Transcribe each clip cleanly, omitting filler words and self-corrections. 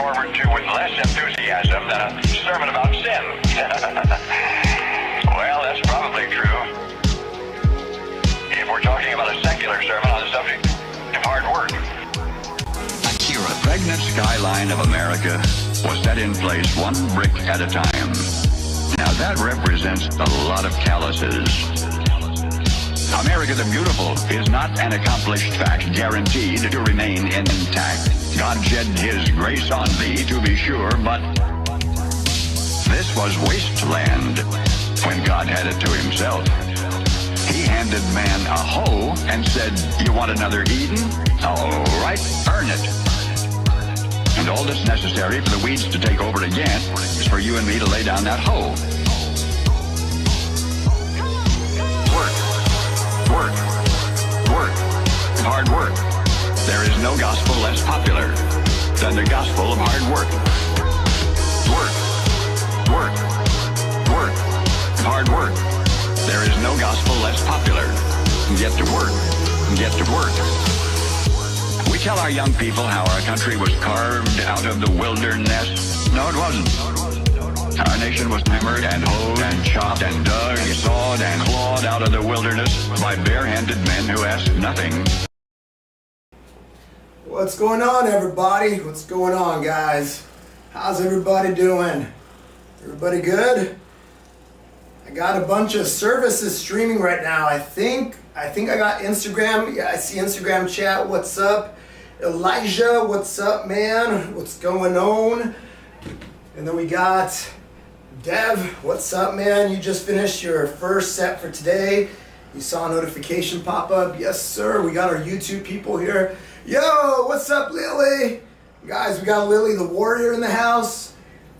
forward to with less enthusiasm than a sermon about sin. Well, that's probably true. If we're talking about a secular sermon on the subject of hard work. The pregnant skyline of America was set in place one brick at a time. Now that represents a lot of calluses. America the Beautiful is not an accomplished fact guaranteed to remain intact. God shed his grace on thee, to be sure, but this was wasteland when God had it to himself. He handed man a hoe and said, "You want another Eden? All right, earn it." And all that's necessary for the weeds to take over again is for you and me to lay down that hoe. Work, work, work, hard work. There is no gospel less popular than the gospel of hard work. Work, work, work, hard work. There is no gospel less popular. Get to work, get to work. We tell our young people how our country was carved out of the wilderness. No, it wasn't. Our nation was hammered and hoed and chopped and dug, sawed and clawed out of the wilderness by bare-handed men who asked nothing. What's going on, everybody? What's going on, guys? How's everybody doing? Everybody good? I got a bunch of services streaming right now. I think I got Instagram. Yeah, I see Instagram chat. What's up? Elijah, what's up, man? What's going on? And then we got Dev, what's up, man? You just finished your first set for today. You saw a notification pop up. Yes, sir. We got our YouTube people here. Yo, what's up, Lily? Guys, we got Lily the Warrior in the house.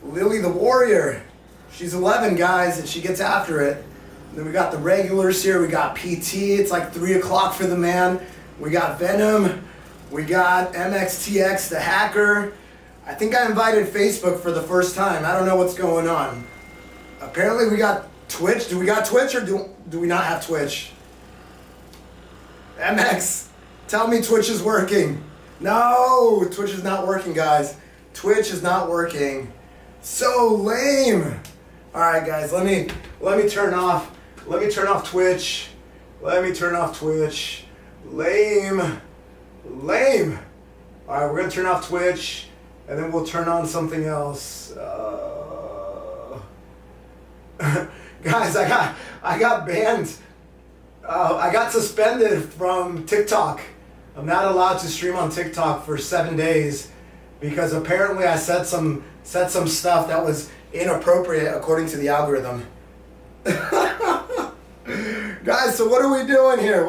Lily the Warrior. She's 11, guys, and she gets after it. And then we got the regulars here. We got PT. It's like 3 o'clock for the man. We got Venom. We got MXTX, the hacker. I think I invited Facebook for the first time. I don't know what's going on. Apparently we got Twitch. Do we got Twitch or do we not have Twitch? MX, tell me Twitch is working. No, Twitch is not working, guys. Twitch is not working. So lame. All right, guys, let me turn off Twitch. Let me turn off Twitch. Lame. All right, we're gonna turn off Twitch, and then we'll turn on something else. Guys, I got banned. I got suspended from TikTok. I'm not allowed to stream on TikTok for 7 days because apparently I said some stuff that was inappropriate according to the algorithm. Guys, so what are we doing here?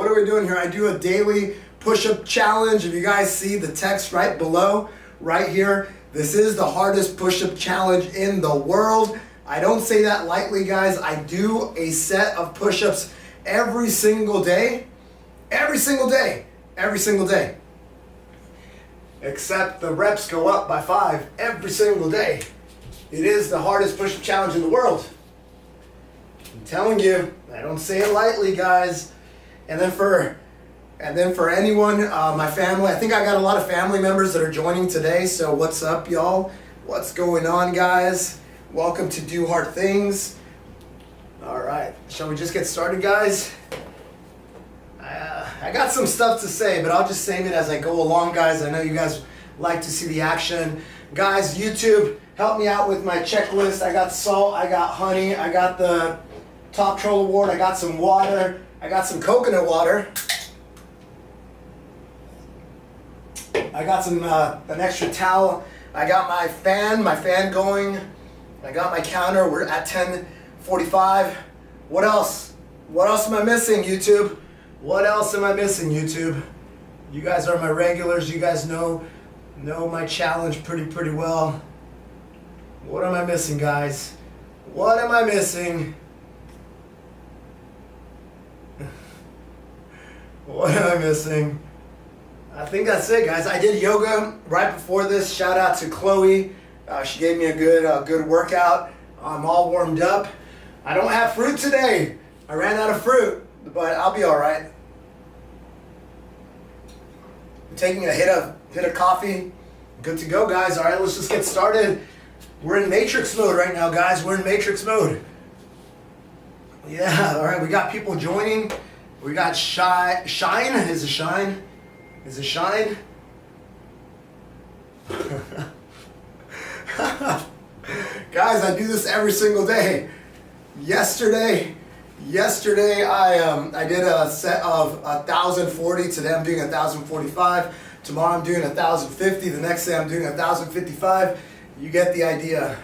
I do a daily push-up challenge. If you guys see the text right below, right here, this is the hardest push-up challenge in the world. I don't say that lightly, guys. I do a set of push-ups every single day. Except the reps go up by 5 every single day. It is the hardest push-up challenge in the world. I'm telling you, I don't say it lightly, guys. And then for anyone, my family, I think I got a lot of family members that are joining today. So what's up, y'all? What's going on, guys? Welcome to Do Hard Things. All right, shall we just get started, guys? I got some stuff to say, but I'll just save it as I go along, guys. I know you guys like to see the action. Guys, YouTube, help me out with my checklist. I got salt, I got honey, I got the Top Troll Award, I got some water, I got some coconut water. I got some an extra towel. I got my fan going. I got my counter. We're at 10:45. What else? What else am I missing, YouTube? What else am I missing, YouTube? You guys are my regulars. You guys know my challenge pretty well. What am I missing, guys? What am I missing? What am I missing? I think that's it, guys. I did yoga right before this. Shout out to Chloe. She gave me a good workout. I'm all warmed up. I don't have fruit today. I ran out of fruit, but I'll be all right. I'm taking a hit of coffee. Good to go, guys. All right, let's just get started. We're in Matrix mode right now, guys. We're in Matrix mode. Yeah, all right, we got people joining. We got Shine. Is it Shine? Is it Shine? Guys, I do this every single day. Yesterday I did a set of 1,040. Today I'm doing 1,045. Tomorrow I'm doing 1,050. The next day I'm doing 1,055. You get the idea.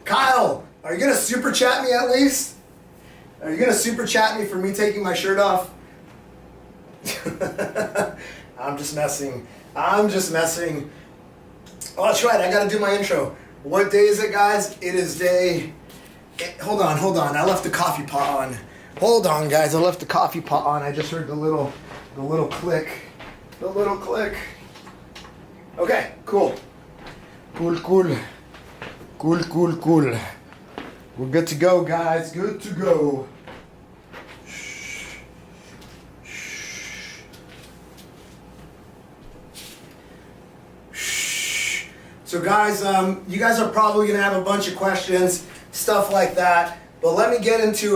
Kyle, are you gonna super chat me at least? Are you gonna super chat me for me taking my shirt off? I'm just messing. Oh, that's right. I gotta do my intro. What day is it, guys? It is day. Hold on. I left the coffee pot on. Hold on, guys. I left the coffee pot on. I just heard the little click. The little click. Okay, cool. Cool. We're good to go, guys. Good to go. So guys, you guys are probably gonna have a bunch of questions, stuff like that. But let me get into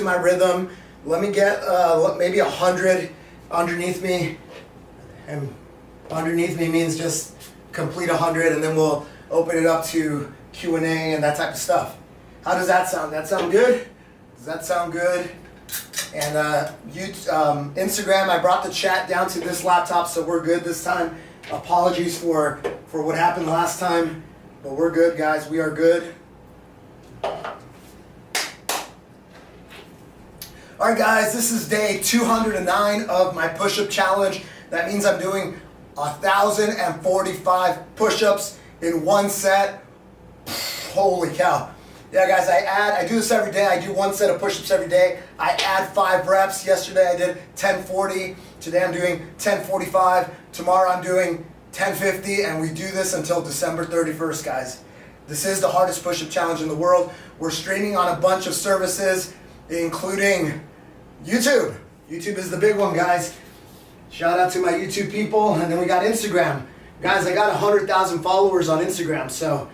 my rhythm. Let me get maybe 100 underneath me, and underneath me means just complete 100, and then we'll open it up to Q&A and that type of stuff. How does that sound? That sound good? Does that sound good? And Instagram, I brought the chat down to this laptop, so we're good this time. Apologies for what happened last time, but we're good, guys. We are good. All right, guys, this is day 209 of my push-up challenge. That means I'm doing 1,045 push-ups in one set. Holy cow. Yeah, guys, I do this every day. I do one set of push-ups every day. I add 5 reps. Yesterday I did 1040. Today I'm doing 1045. Tomorrow I'm doing 1050, and we do this until December 31st, guys. This is the hardest push-up challenge in the world. We're streaming on a bunch of services, including YouTube. YouTube is the big one, guys. Shout out to my YouTube people. And then we got Instagram. Guys, I got 100,000 followers on Instagram, so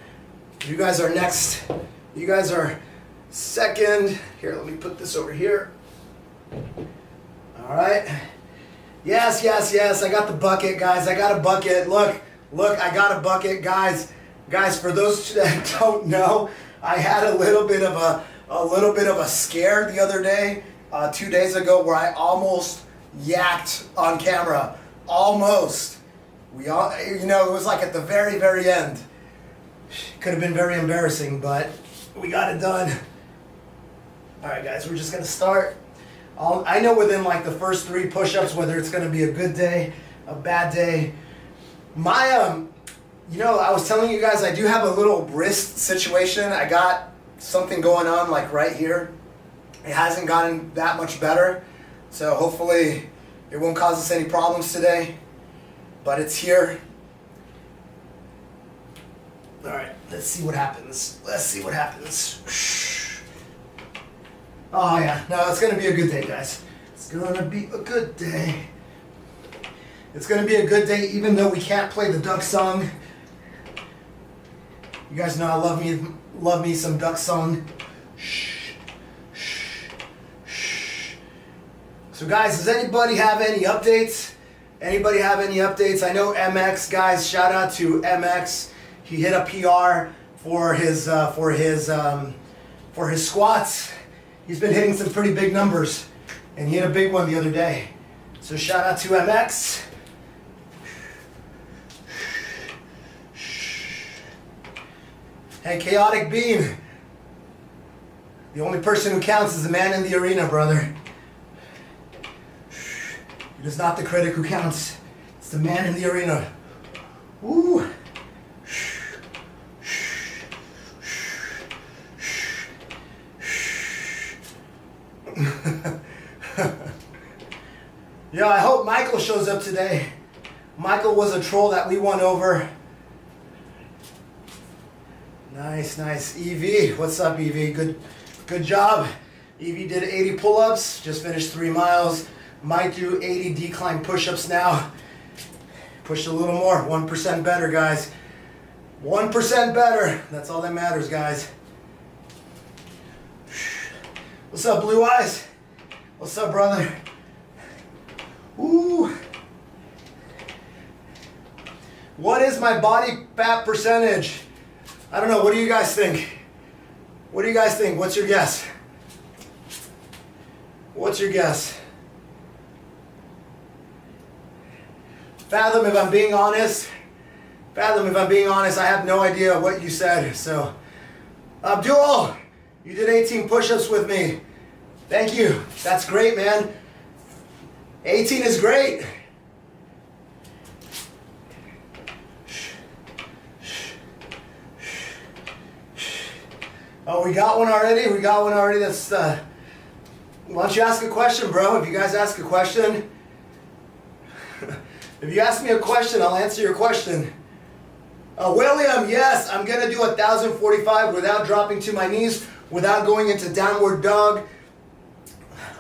you guys are next. You guys are second. Here, let me put this over here. All right. Yes. I got the bucket, guys. I got a bucket. Look, I got a bucket, guys. Guys, for those that don't know, I had a little bit of a scare the other day, 2 days ago, where I almost yacked on camera. Almost. It was like at the very, very end. Could have been very embarrassing, but we got it done. All right, guys, we're just gonna start. I know within like the first 3 push-ups whether it's gonna be a good day, a bad day. I was telling you guys I do have a little wrist situation. I got something going on like right here. It hasn't gotten that much better, so hopefully it won't cause us any problems today. But it's here. All right, let's see what happens. Oh yeah, no, it's gonna be a good day, guys. It's gonna be a good day. It's gonna be a good day, even though we can't play the duck song. You guys know I love me some duck song. So guys, does anybody have any updates? I know MX, guys. Shout out to MX. He hit a PR for his squats. He's been hitting some pretty big numbers, and he hit a big one the other day. So shout out to MX. Hey, Chaotic Bean. The only person who counts is the man in the arena, brother. It is not the critic who counts. It's the man in the arena. Woo. Yeah, I hope Michael shows up today. Michael was a troll that we won over. Nice. EV, what's up, EV? Good job. EV did 80 pull-ups, just finished 3 miles. Might do 80 decline push-ups now. Push a little more. 1% better, guys. 1% better. That's all that matters, guys. What's up, Blue Eyes? What's up, brother? Ooh. What is my body fat percentage? I don't know. What do you guys think? What do you guys think? What's your guess? What's your guess? Fathom, if I'm being honest. Fathom, if I'm being honest, I have no idea what you said. So, Abdul, you did 18 push-ups with me. Thank you. That's great, man. 18 is great. Oh, we got one already? We got one already. That's, why don't you ask a question, bro? If you guys ask a question, if you ask me a question, I'll answer your question. William, yes, I'm going to do 1,045 without dropping to my knees, without going into downward dog.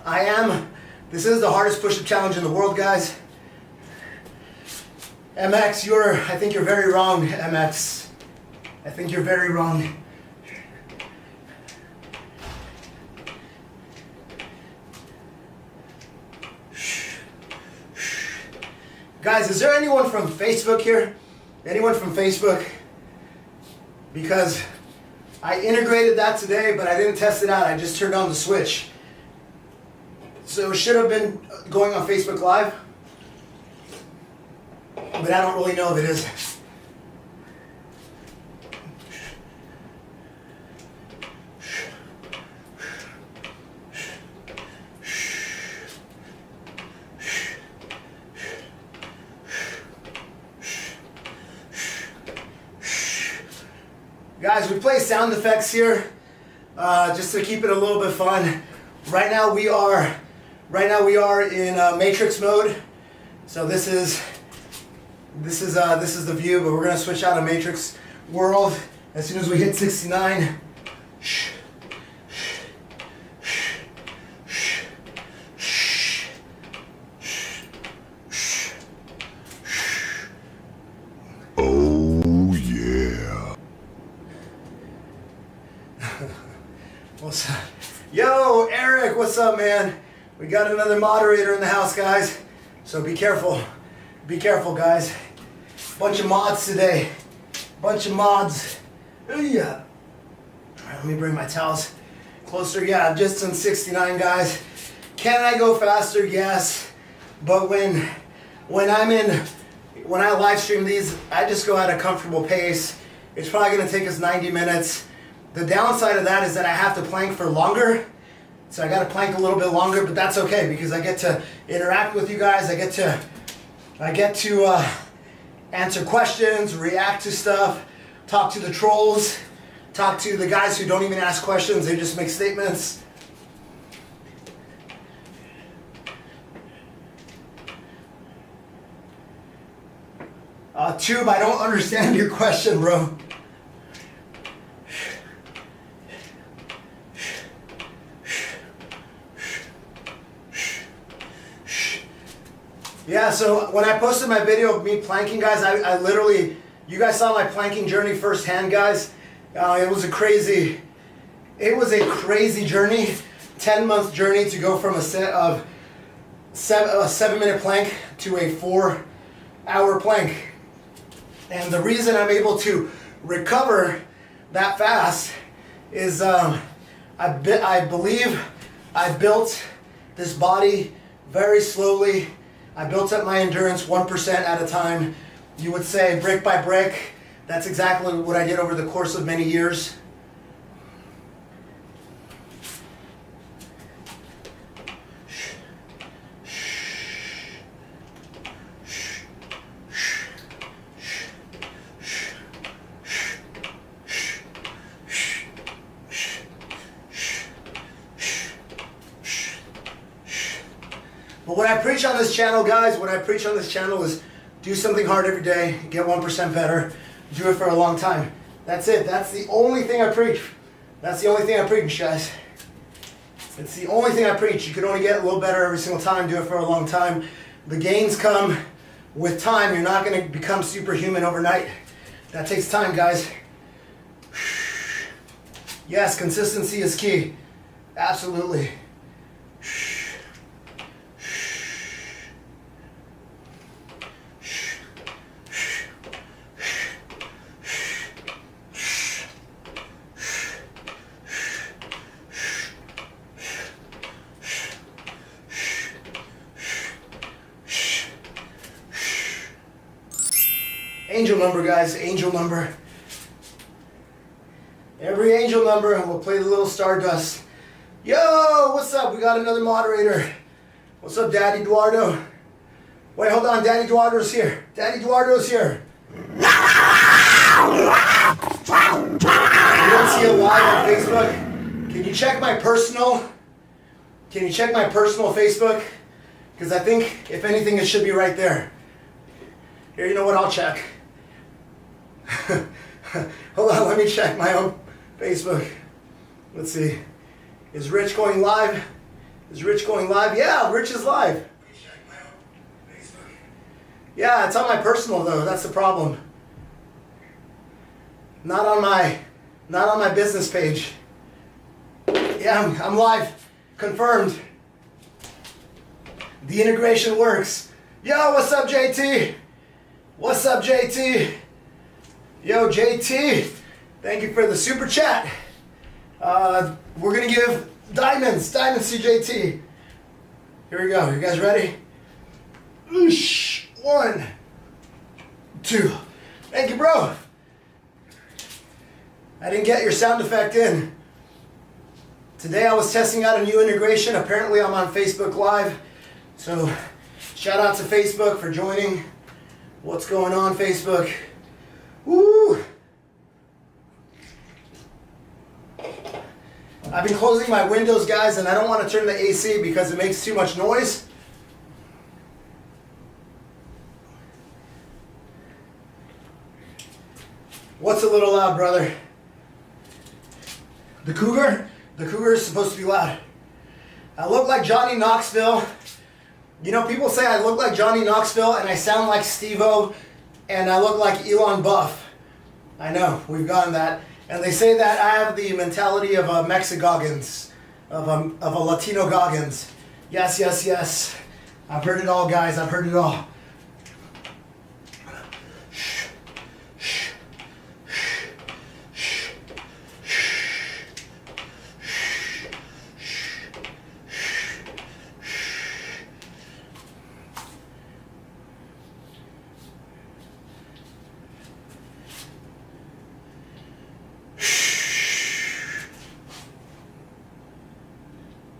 I am. This is the hardest push-up challenge in the world, guys. MX, I think you're very wrong, MX. I think you're very wrong. Guys, is there anyone from Facebook here? Anyone from Facebook? Because I integrated that today, but I didn't test it out. I just turned on the switch. So it should have been going on Facebook Live. But I don't really know if it is. Guys, we play sound effects here just to keep it a little bit fun. Right now we are in Matrix mode. So this is the view, but we're gonna switch out of Matrix world as soon as we hit 69. What's up? Yo, Eric, what's up, man? We got another moderator in the house, guys. So be careful. Be careful, guys. Bunch of mods today. Bunch of mods. Yeah. All right, let me bring my towels closer. Yeah, I'm just on 69, guys. Can I go faster? Yes. But when I live stream these, I just go at a comfortable pace. It's probably gonna take us 90 minutes. The downside of that is that I have to plank for longer. So I got to plank a little bit longer, but that's okay because I get to interact with you guys. I get to answer questions, react to stuff, talk to the trolls, talk to the guys who don't even ask questions. They just make statements. Tube, I don't understand your question, bro. Yeah, so when I posted my video of me planking, guys, I literally, you guys saw my planking journey firsthand, guys. It was a crazy journey, 10-month journey to go from a 7-minute plank to a 4-hour plank. And the reason I'm able to recover that fast is I believe I built this body very slowly. I built up my endurance 1% at a time. You would say brick by brick. That's exactly what I did over the course of many years. But what I preach on this channel, guys, what I preach on this channel is do something hard every day, get 1% better, do it for a long time. That's it. That's the only thing I preach. That's the only thing I preach, guys. It's the only thing I preach. You can only get a little better every single time, do it for a long time. The gains come with time, you're not going to become superhuman overnight. That takes time, guys. Yes, consistency is key. Absolutely. Angel number, guys, angel number. Every angel number, and we'll play the little stardust. Yo, what's up? We got another moderator. What's up, Daddy Eduardo? Wait, hold on, Daddy Eduardo's here. Daddy Eduardo's here. You don't see it live on Facebook? Can you check my personal? Can you check my personal Facebook? Because I think, if anything, it should be right there. Here, you know what? I'll check. Hold on, let me check my own Facebook. Let's see. Is Rich going live? Is Rich going live? Yeah, Rich is live. Let me check my own Facebook. Yeah, it's on my personal though. That's the problem. Not on my business page. Yeah, I'm live. Confirmed. The integration works. Yo, what's up, JT? What's up, JT? Yo, JT, thank you for the super chat. We're gonna give diamonds to JT. Here we go. You guys ready? Oosh. 1, 2. Thank you, bro. I didn't get your sound effect in. Today I was testing out a new integration. Apparently I'm on Facebook Live. So shout out to Facebook for joining. What's going on, Facebook? Woo! I've been closing my windows, guys, and I don't want to turn the AC because it makes too much noise. What's a little loud, brother? The Cougar? The Cougar is supposed to be loud. I look like Johnny Knoxville. You know, people say I look like Johnny Knoxville and I sound like Steve-O and I look like Elon Buff. I know, we've gotten that. And they say that I have the mentality of a Mexigoggins, of a Latino Goggins. Yes, yes, yes. I've heard it all, guys. I've heard it all.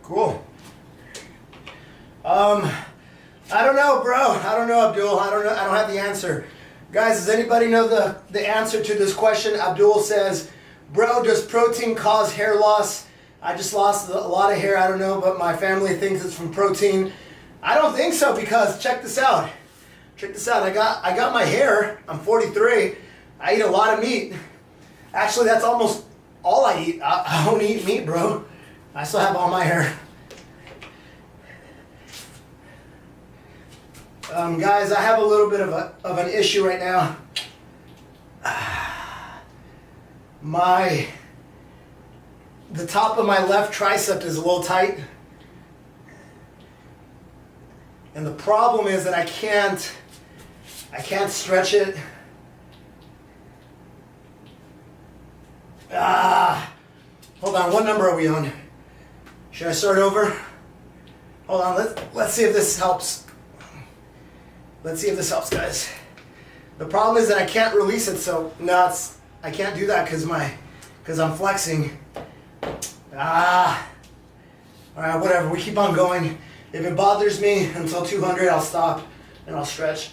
Cool. I don't know, bro. I don't know, Abdul. I don't know. I don't have the answer. Guys, does anybody know the answer to this question? Abdul says, bro, does protein cause hair loss? I just lost a lot of hair. I don't know, but my family thinks it's from protein. I don't think so because check this out. Check this out. I got my hair. I'm 43. I eat a lot of meat. Actually, that's almost all I eat. I don't eat meat, bro. I still have all my hair. Guys, I have a little bit of an issue right now. The top of my left tricep is a little tight. And the problem is that I can't stretch it. Hold on, what number are we on? Should I start over? Hold on, let's see if this helps. Let's see if this helps, guys. The problem is that I can't release it, so no, I can't do that because I'm flexing. All right, whatever. We keep on going. If it bothers me until 200, I'll stop and I'll stretch.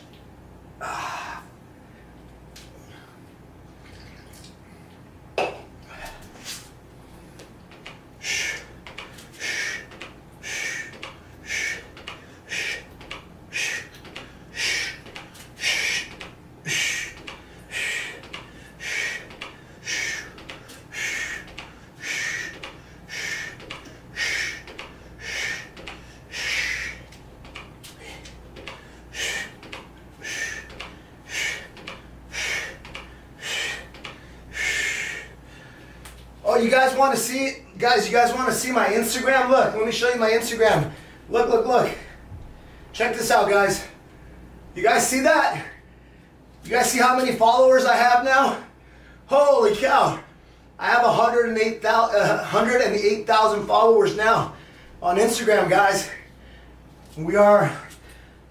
Oh, you guys want to see, guys, you guys want to see my Instagram? Look, let me show you my Instagram. Look, look, look. Check this out, guys. You guys see that? You guys see how many followers I have now? Holy cow. I have 108,000 followers now on Instagram, guys. We are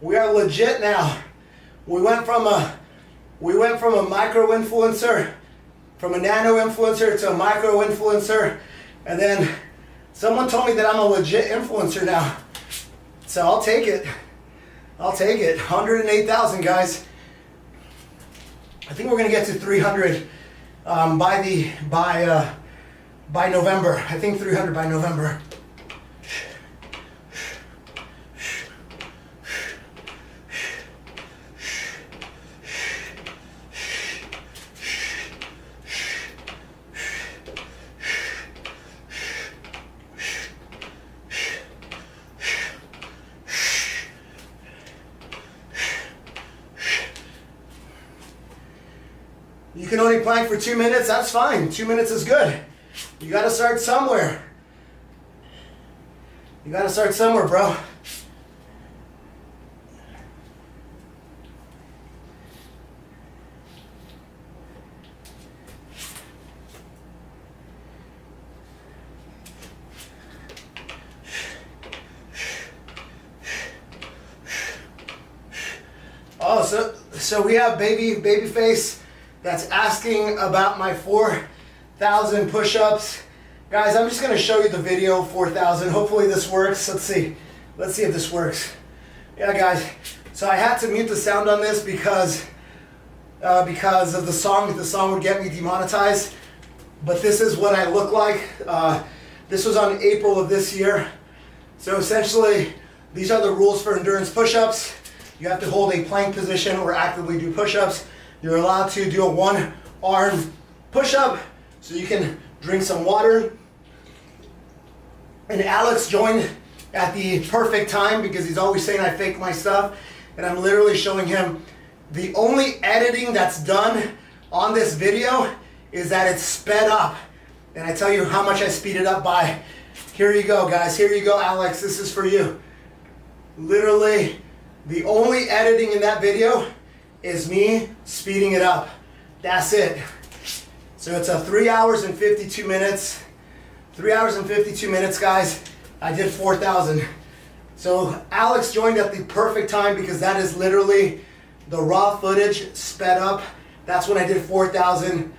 legit now. We went from a micro influencer, from a nano influencer to a micro influencer, and then someone told me that I'm a legit influencer now. So I'll take it. I'll take it. 108,000, guys. I think we're gonna get to 300 by November. I think 300 by November. You can only plank for 2 minutes, that's fine. 2 minutes is good. You gotta start somewhere. You gotta start somewhere, bro. Oh, so we have Babyface that's asking about my 4,000 push-ups. Guys, I'm just gonna show you the video 4,000. Hopefully this works. Let's see if this works. Yeah, guys. So I had to mute the sound on this because of the song. The song would get me demonetized. But this is what I look like. This was on April of this year. So essentially, these are the rules for endurance push-ups. You have to hold a plank position or actively do push-ups. You're allowed to do a one-arm push-up so you can drink some water. And Alex joined at the perfect time because he's always saying I fake my stuff. And I'm literally showing him the only editing that's done on this video is that it's sped up. And I tell you how much I speed it up by. Here you go, guys. Here you go, Alex. This is for you. Literally, the only editing in that video is me speeding it up. That's it. So it's a 3 hours and 52 minutes. 3 hours and 52 minutes, guys. I did 4,000. So Alex joined at the perfect time because that is literally the raw footage sped up. That's when I did 4,000.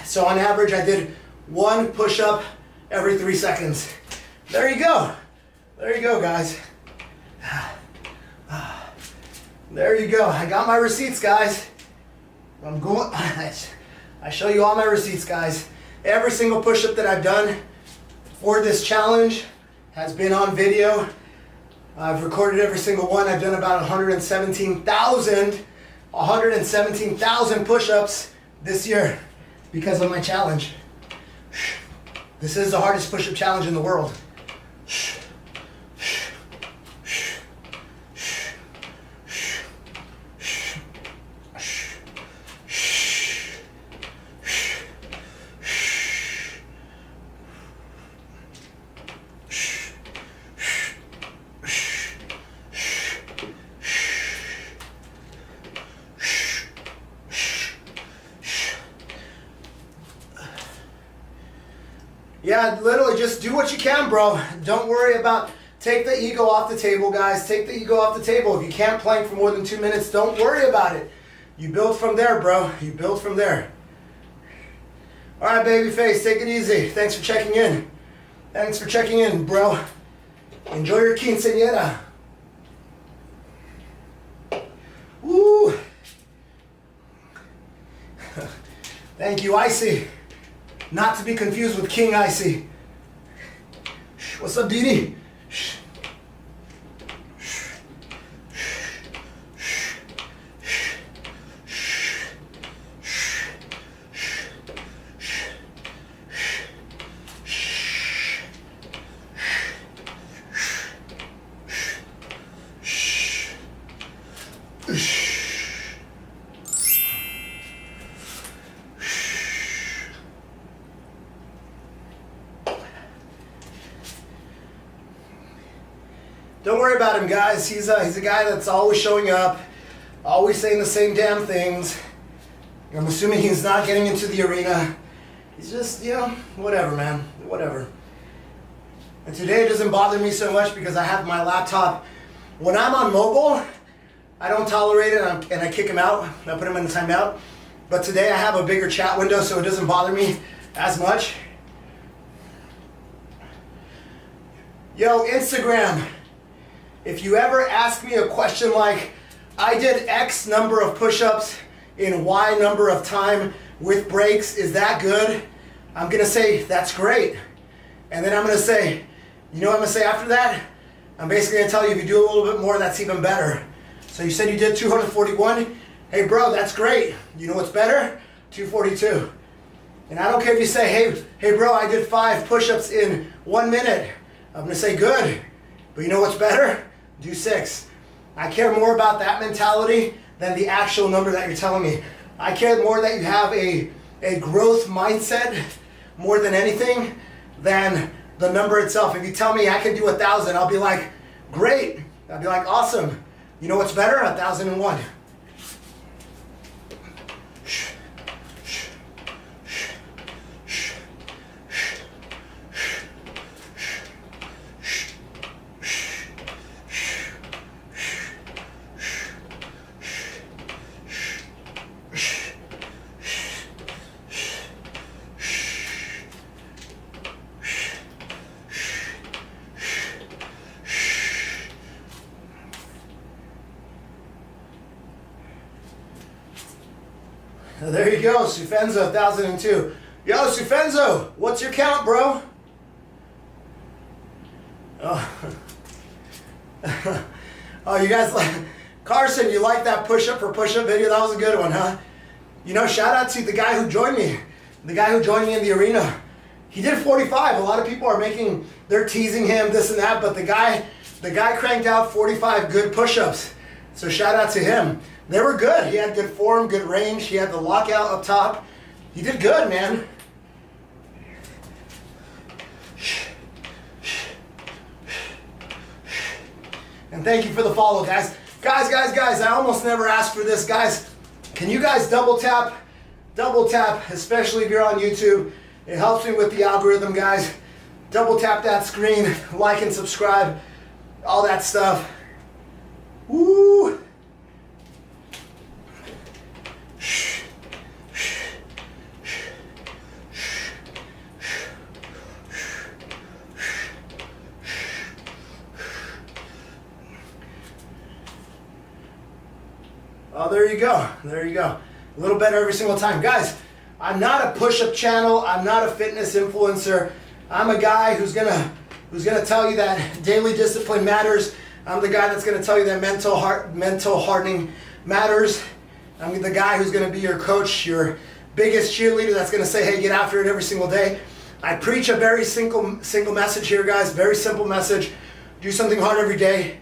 So on average, I did one push-up every 3 seconds. There you go. There you go, guys. There you go. I got my receipts, guys. I'm going. I show you all my receipts, guys. Every single push-up that I've done for this challenge has been on video. I've recorded every single one. I've done about 117,000 push-ups this year because of my challenge. This is the hardest push-up challenge in the world. Yeah, literally just do what you can, bro. Don't worry about, take the ego off the table, guys. Take the ego off the table. If you can't plank for more than 2 minutes, don't worry about it. You build from there, bro. You build from there. All right, Babyface, take it easy. Thanks for checking in. Thanks for checking in, bro. Enjoy your quinceañera. Woo. Thank you, Icy. Not to be confused with King Icy. What's up, Dini? Don't worry about him, guys. He's a guy that's always showing up, always saying the same damn things. I'm assuming he's not getting into the arena. He's just, whatever, man. Whatever. And today it doesn't bother me so much because I have my laptop. When I'm on mobile, I don't tolerate it and I kick him out. I put him in the timeout. But today I have a bigger chat window so it doesn't bother me as much. Yo, Instagram. If you ever ask me a question like, I did X number of push-ups in Y number of time with breaks, is that good? I'm going to say, that's great. And then I'm going to say, you know what I'm going to say after that? I'm basically going to tell you, if you do a little bit more, that's even better. So you said you did 241. Hey, bro, that's great. You know what's better? 242. And I don't care if you say, hey, bro, I did 5 push-ups in 1 minute. I'm going to say, good. But you know what's better? Do 6. I care more about that mentality than the actual number that you're telling me. I care more that you have a growth mindset more than anything than the number itself. If you tell me I can do 1,000, I'll be like, great. I'll be like, awesome. You know what's better? 1,001. There you go, Sufenzo, 1,002. Yo, Sufenzo, what's your count, bro? Oh, oh, you guys like Carson? You like that push-up for push-up video? That was a good one, huh? You know, shout out to the guy who joined me. The guy who joined me in the arena. He did 45. A lot of people are they're teasing him, this and that, but the guy cranked out 45 good push-ups. So shout out to him. They were good. He had good form, good range. He had the lockout up top. He did good, man. And thank you for the follow, guys. Guys, I almost never ask for this, guys. Can you guys double tap, especially if you're on YouTube. It helps me with the algorithm, guys. Double tap that screen, like and subscribe, all that stuff. Woo! Oh, there you go. There you go. A little better every single time. Guys, I'm not a push-up channel. I'm not a fitness influencer. I'm a guy who's gonna tell you that daily discipline matters. I'm the guy that's gonna tell you that mental hardening matters. I'm the guy who's gonna be your coach, your biggest cheerleader that's gonna say, hey, get after it every single day. I preach a very single message here, guys. Very simple message. Do something hard every day.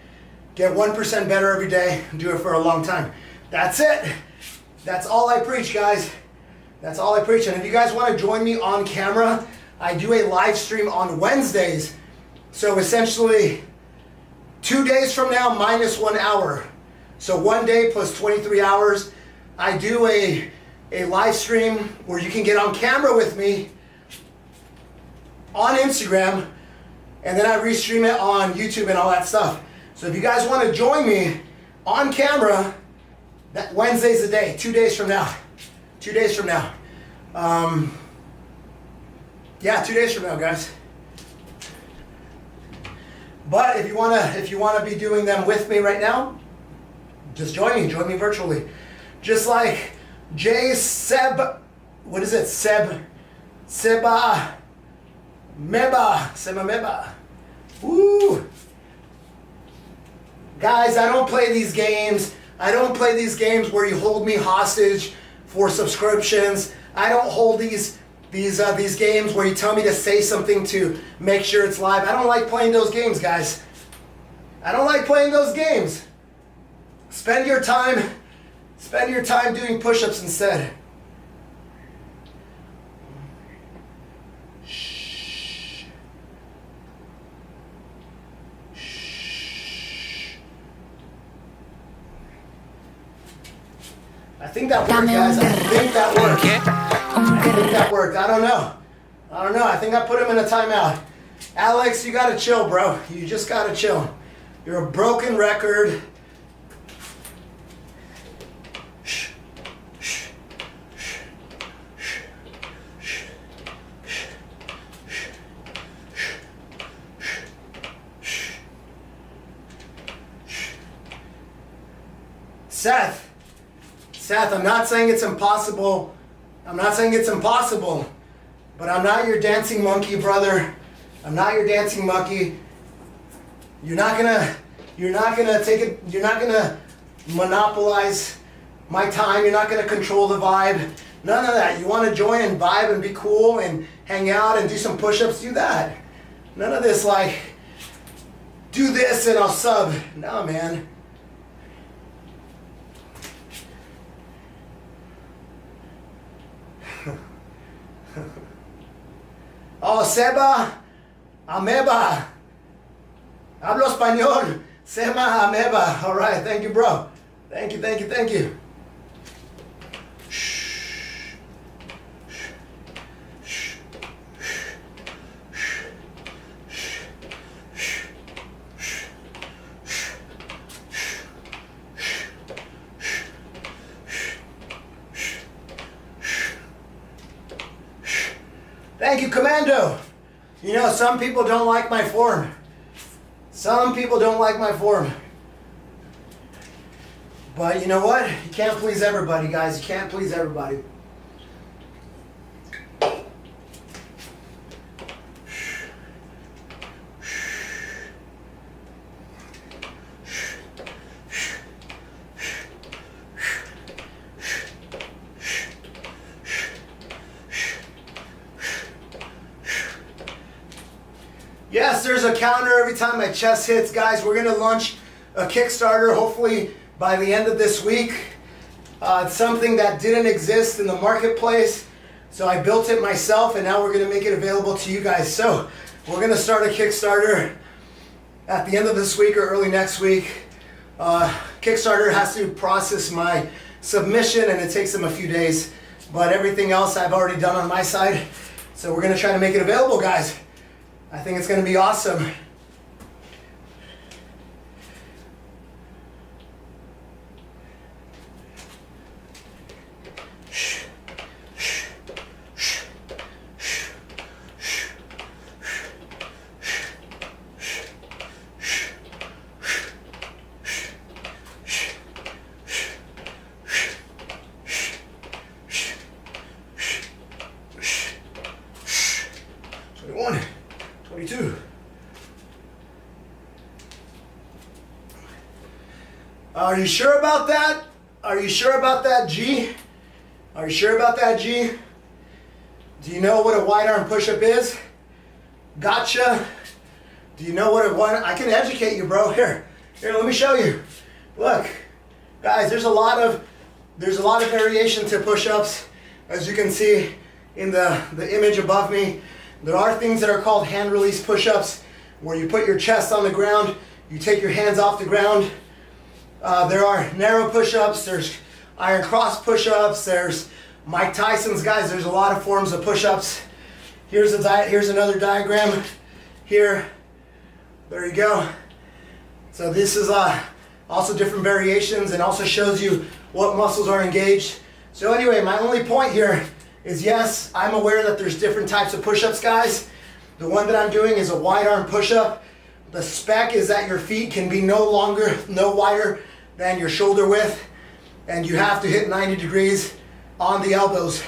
Get 1% better every day. Do it for a long time. That's it. That's all I preach, guys. That's all I preach. And if you guys want to join me on camera, I do a live stream on Wednesdays. So essentially, 2 days from now minus 1 hour. So 1 day plus 23 hours. I do a live stream where you can get on camera with me on Instagram, and then I restream it on YouTube and all that stuff. So if you guys want to join me on camera, that Wednesday's the day, 2 days from now. 2 days from now. Yeah, 2 days from now, guys. But if you wanna be doing them with me right now, just join me virtually. Just like Seba Meba. Woo! Guys, I don't play these games. I don't play these games where you hold me hostage for subscriptions. I don't hold these games where you tell me to say something to make sure it's live. I don't like playing those games, guys. I don't like playing those games. Spend your time doing push-ups instead. Shh. Shh. I think that worked, guys. I think that worked. I think that worked. I don't know. I think I put him in a timeout. Alex, you gotta chill, bro. You just gotta chill. You're a broken record. Seth, I'm not saying it's impossible. I'm not saying it's impossible, but I'm not your dancing monkey, brother. I'm not your dancing monkey. You're not gonna take it. You're not gonna monopolize my time. You're not gonna control the vibe. None of that. You want to join and vibe and be cool and hang out and do some push-ups. Do that. None of this like do this and I'll sub. No, man. Oh, Seba, ameba. Hablo español. Seba, ameba. All right, thank you, bro. Thank you. Thank you, Commando. You know, some people don't like my form. Some people don't like my form. But you know what? You can't please everybody, guys. You can't please everybody. Yes, there's a counter every time my chest hits. Guys, we're going to launch a Kickstarter hopefully by the end of this week. It's something that didn't exist in the marketplace, so I built it myself, and now we're going to make it available to you guys. So we're going to start a Kickstarter at the end of this week or early next week. Kickstarter has to process my submission, and it takes them a few days, but everything else I've already done on my side. So we're going to try to make it available, guys. I think it's going to be awesome. Are you sure about that? Are you sure about that, G? Are you sure about that, G? Do you know what a wide arm push-up is? Gotcha. Do you know what a wide arm? I can educate you, bro. Here, let me show you. Look, guys, there's a lot of variation to push-ups, as you can see in the image above me. There are things that are called hand release push-ups, where you put your chest on the ground, you take your hands off the ground. There are narrow push-ups, there's iron cross push-ups, there's Mike Tyson's, guys, there's a lot of forms of push-ups. Here's another diagram here. There you go. So this is also different variations, and also shows you what muscles are engaged. So anyway, my only point here is, yes, I'm aware that there's different types of push-ups, guys. The one that I'm doing is a wide arm push-up. The spec is that your feet can be no wider than your shoulder width, and you have to hit 90 degrees on the elbows.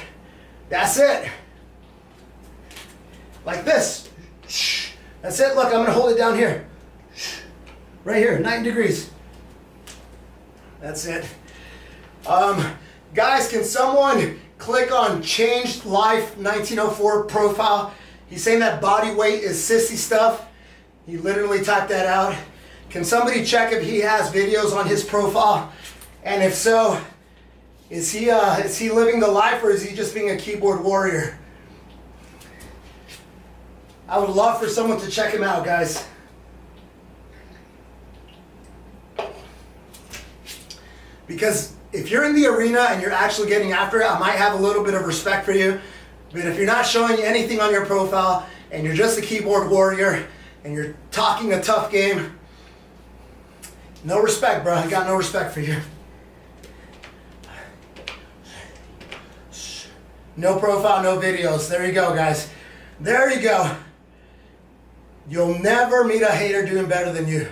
That's it. Like this. That's it. Look, I'm going to hold it down here. Right here, 90 degrees. That's it. Guys, can someone click on Changed Life 1904 profile? He's saying that body weight is sissy stuff. He literally typed that out. Can somebody check if he has videos on his profile? And if so, is he living the life, or is he just being a keyboard warrior? I would love for someone to check him out, guys. Because if you're in the arena and you're actually getting after it, I might have a little bit of respect for you. But if you're not showing anything on your profile and you're just a keyboard warrior and you're talking a tough game, no respect, bro. I got no respect for you. No profile, no videos. There you go, guys. There you go. You'll never meet a hater doing better than you.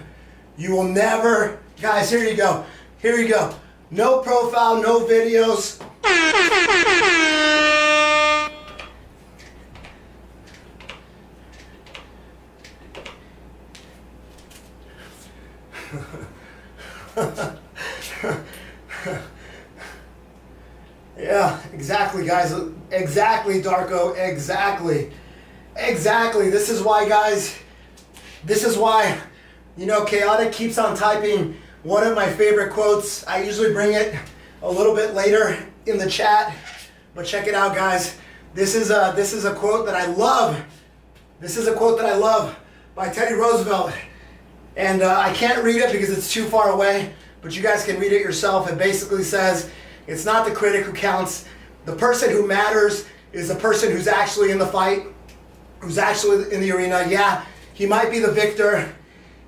You will never. Guys, here you go. Here you go. No profile, no videos. Yeah, exactly, guys. Exactly, Darko. Exactly. Exactly. This is why, guys. This is why, you know, Chaotic keeps on typing one of my favorite quotes. I usually bring it a little bit later in the chat, but check it out, guys. This is a quote that I love. This is a quote that I love by Teddy Roosevelt, and I can't read it because it's too far away. But you guys can read it yourself. It basically says, "It's not the critic who counts. The person who matters is the person who's actually in the fight, who's actually in the arena. Yeah, he might be the victor.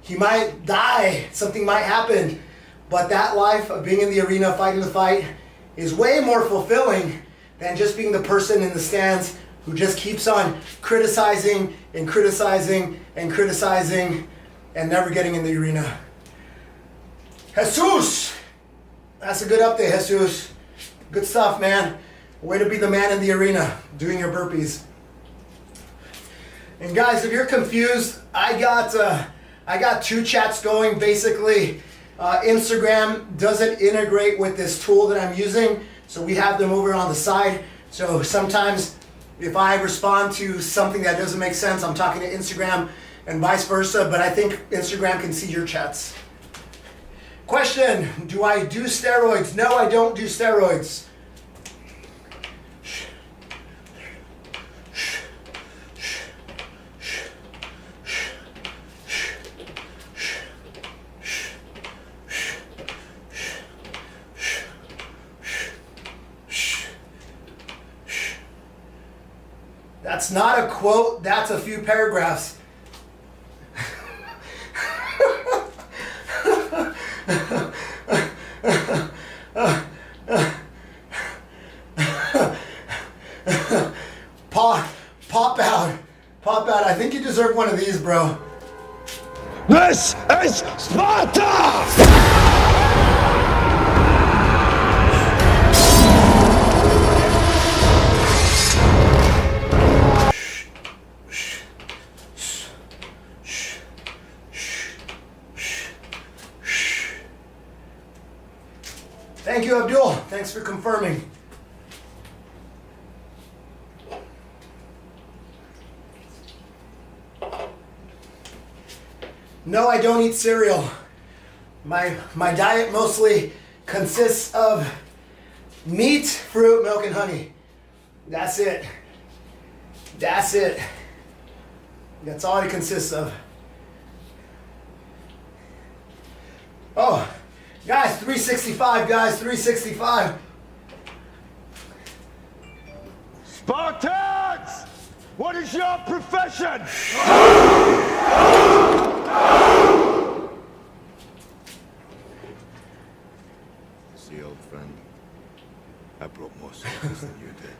He might die. Something might happen. But that life of being in the arena, fighting the fight, is way more fulfilling than just being the person in the stands who just keeps on criticizing and criticizing and criticizing and never getting in the arena." Jesus! That's a good update, Jesus. Good stuff, man. Way to be the man in the arena, doing your burpees. And guys, if you're confused, I got two chats going. Basically, Instagram doesn't integrate with this tool that I'm using, so we have them over on the side. So sometimes if I respond to something that doesn't make sense, I'm talking to Instagram and vice versa, but I think Instagram can see your chats. Question, do I do steroids? No, I don't do steroids. That's not a quote, that's a few paragraphs. Pop out. I think you deserve one of these, bro. This is Sparta! Thank you, Abdul. Thanks for confirming. No, I don't eat cereal. My diet mostly consists of meat, fruit, milk, and honey. That's it. That's it. That's all it consists of. Oh, guys, 365, guys, 365. Spartans! What is your profession? See, old friend, I brought more soldiers than you did.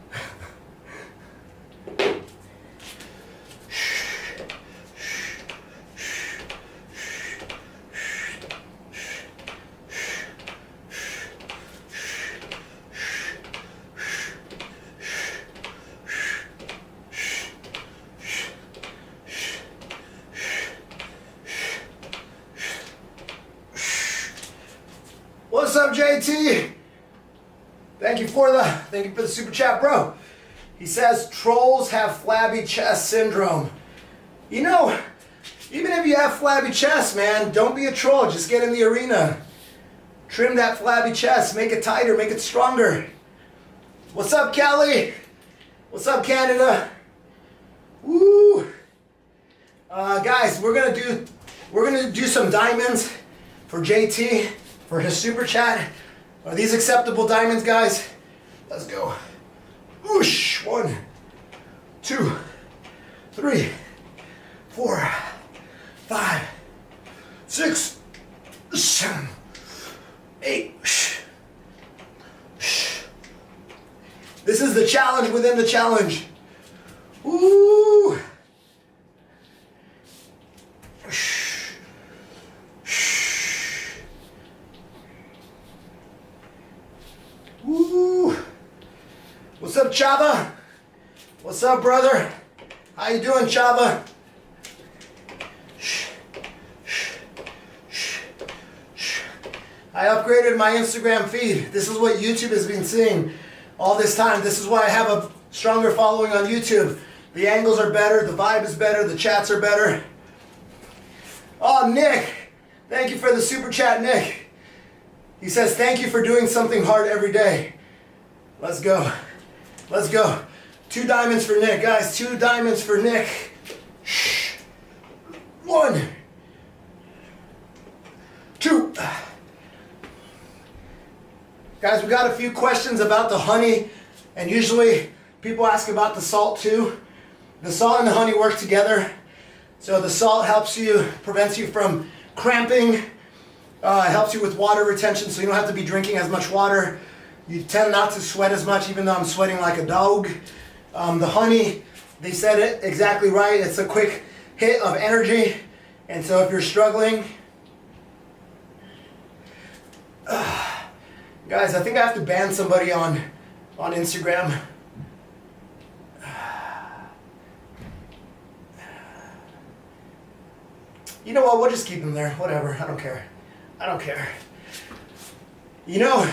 What's up, JT? Thank you for the super chat, bro. He says trolls have flabby chest syndrome. You know, even if you have flabby chest, man, don't be a troll. Just get in the arena. Trim that flabby chest. Make it tighter. Make it stronger. What's up, Kelly? What's up, Canada? Woo! Guys, we're gonna do some diamonds for JT for his super chat. Are these acceptable diamonds, guys? Let's go. Whoosh. 1, 2, 3, 4, 5, 6, 7, 8. This is the challenge within the challenge. Woo! Woo! What's up, Chava? What's up, brother? How you doing, Chava? I upgraded my Instagram feed. This is what YouTube has been seeing all this time. This is why I have a stronger following on YouTube. The angles are better, the vibe is better, the chats are better. Oh, Nick. Thank you for the super chat, Nick. He says, thank you for doing something hard every day. Let's go. Let's go. 2 diamonds for Nick, guys. 2 diamonds for Nick. 1, 2. Guys, we got a few questions about the honey, and usually people ask about the salt too. The salt and the honey work together. So the salt helps you, prevents you from cramping, helps you with water retention, so you don't have to be drinking as much water. You tend not to sweat as much, even though I'm sweating like a dog. The honey, they said it exactly right. It's a quick hit of energy, and so if you're struggling, guys, I think I have to ban somebody on Instagram. You know what? We'll just keep them there. Whatever. I don't care. I don't care. You know,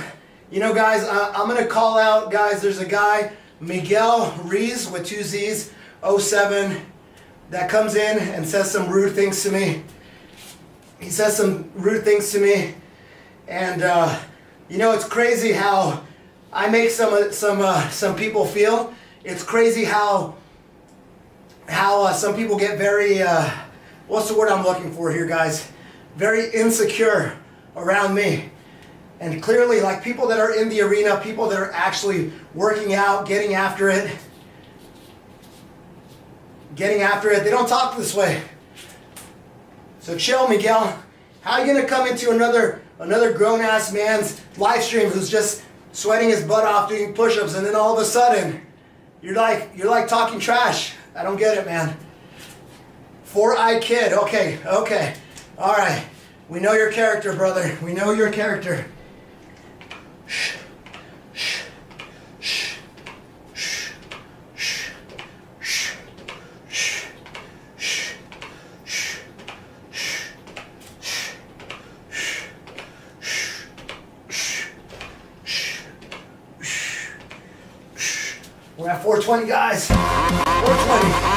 guys. I'm gonna call out, guys. There's a guy, Miguel Rees with 2 Z's, 07, that comes in and says some rude things to me. He says some rude things to me, and you know, it's crazy how I make some people feel. It's crazy how some people get very what's the word I'm looking for here, guys? Very insecure around me. And clearly, like people that are in the arena, people that are actually working out, getting after it, they don't talk this way. So chill, Miguel. How are you gonna come into another grown-ass man's live stream who's just sweating his butt off doing push-ups, and then all of a sudden you're like talking trash? I don't get it, man. 4-Eye Kid. Okay. All right. We know your character, brother. We know your character. Shh. Shh. Shh. Shh. Shh. Shh. Shh. Shh. Shh. We're at 420, guys. 420.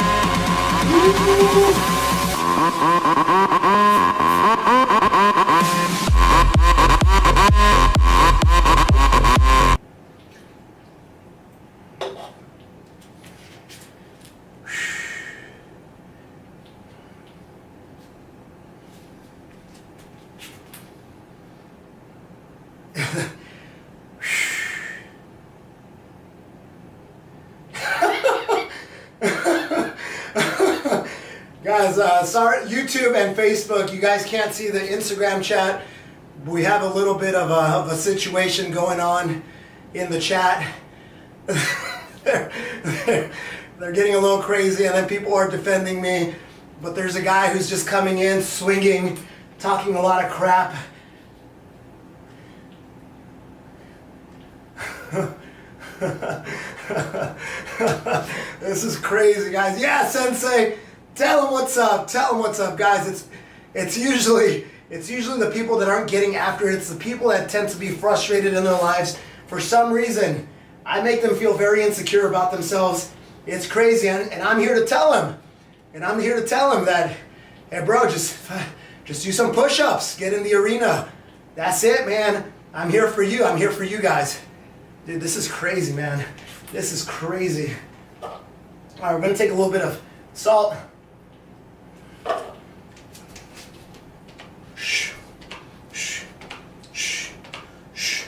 Guys, sorry, YouTube and Facebook, you guys can't see the Instagram chat. We have a little bit of a situation going on in the chat. They're getting a little crazy, and then people are defending me. But there's a guy who's just coming in, swinging, talking a lot of crap. This is crazy, guys. Yeah, Sensei. Tell them what's up. Tell them what's up, guys. It's usually the people that aren't getting after it. It's the people that tend to be frustrated in their lives. For some reason, I make them feel very insecure about themselves. It's crazy, and I'm here to tell them. And I'm here to tell them that, hey, bro, just do some push-ups. Get in the arena. That's it, man. I'm here for you. I'm here for you guys. Dude, this is crazy, man. This is crazy. All right, we're going to take a little bit of salt. Shh. Shh. Shh. Shh.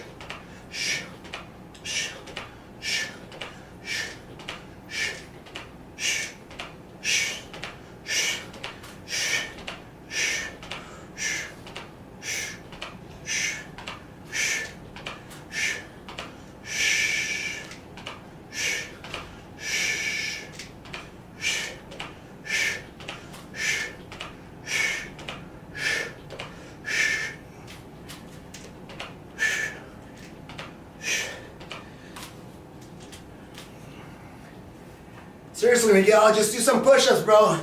Seriously, Miguel, just do some push-ups, bro.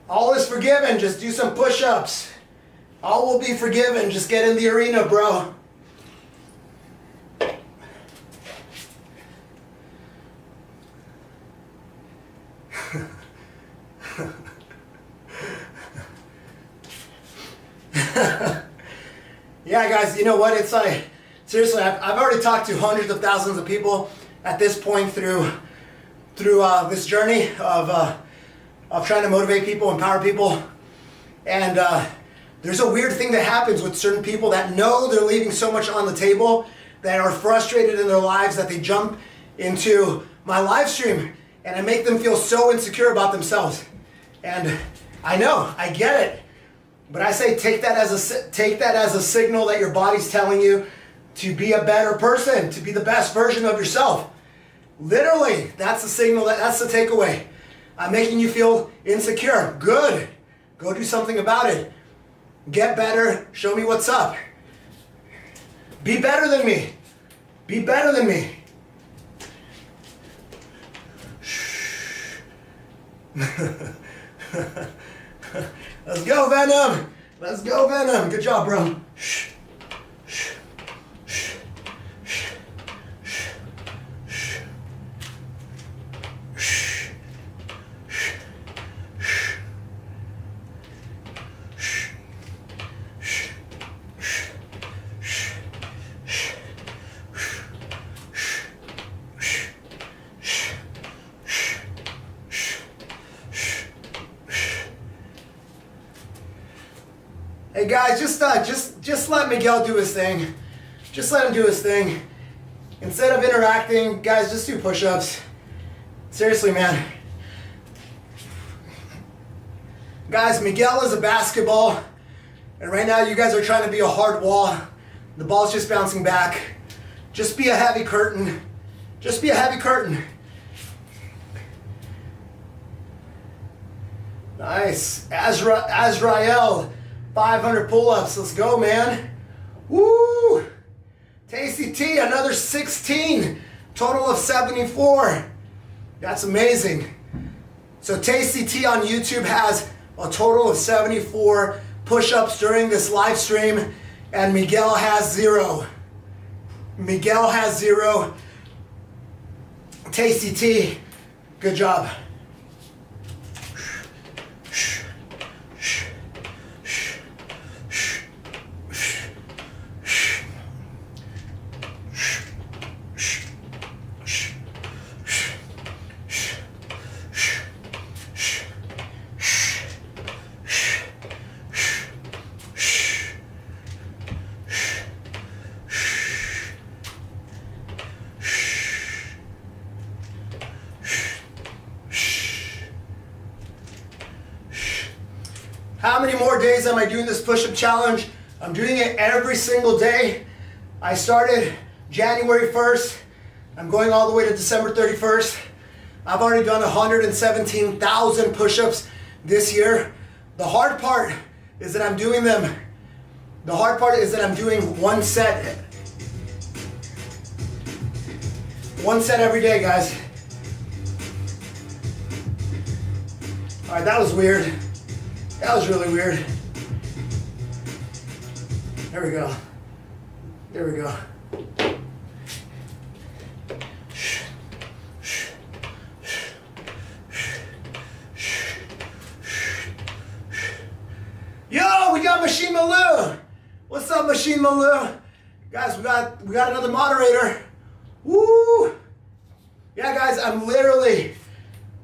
All is forgiven, just do some push-ups. All will be forgiven, just get in the arena, bro. Yeah, guys, you know what? It's like, seriously, I've already talked to hundreds of thousands of people at this point through this journey of trying to motivate people, empower people. And there's a weird thing that happens with certain people that know they're leaving so much on the table, that are frustrated in their lives, that they jump into my live stream and I make them feel so insecure about themselves. And I know, I get it. But I say take that as a signal that your body's telling you to be a better person, to be the best version of yourself. Literally, that's the signal, that's the takeaway. I'm making you feel insecure. Good. Go do something about it. Get better. Show me what's up. Be better than me. Be better than me. Let's go, Venom. Let's go, Venom. Good job, bro. Hey guys, just let Miguel do his thing. Just let him do his thing. Instead of interacting, guys, just do push-ups. Seriously, man. Guys, Miguel is a basketball, and right now you guys are trying to be a hard wall. The ball's just bouncing back. Just be a heavy curtain. Just be a heavy curtain. Nice. Azrael. 500 pull-ups. Let's go, man. Woo! Tasty T, another 16. Total of 74. That's amazing. So Tasty T on YouTube has a total of 74 push-ups during this live stream, and Miguel has 0. Miguel has 0. Tasty T, good job. How many more days am I doing this push-up challenge? I'm doing it every single day. I started January 1st. I'm going all the way to December 31st. I've already done 117,000 push-ups this year. The hard part is that I'm doing them. The hard part is that I'm doing one set. One set every day, guys. All right, that was weird. That was really weird. There we go. There we go. Yo, we got Machine Malou. What's up, Machine Malou? Guys, we got another moderator. Woo! Yeah, guys, I'm literally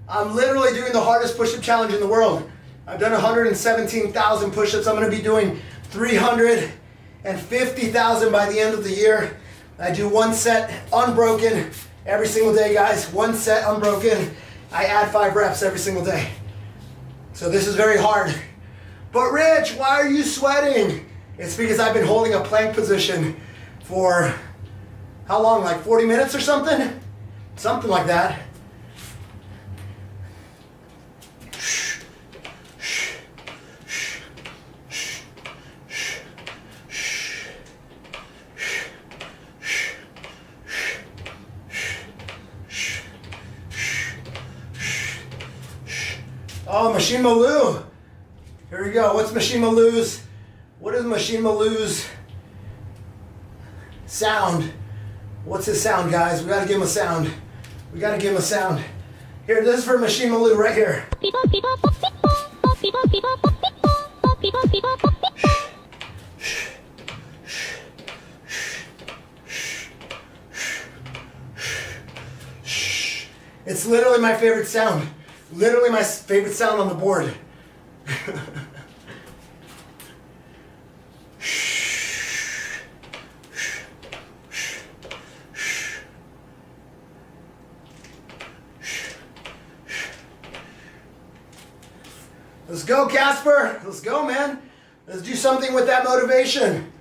doing the hardest push-up challenge in the world. I've done 117,000 push-ups. I'm going to be doing 350,000 by the end of the year. I do one set unbroken every single day, guys. One set unbroken. I add 5 reps every single day. So this is very hard. But Rich, why are you sweating? It's because I've been holding a plank position for how long? Like 40 minutes or something? Something like that. Oh, Machine Malou. Here we go. What's Machine Malou's? What is Machine Malou's sound? What's his sound, guys? We gotta give him a sound. We gotta give him a sound. Here, this is for Machine Malou right here. It's literally my favorite sound. Literally my favorite sound on the board. Let's go, Casper. Let's go, man. Let's do something with that motivation.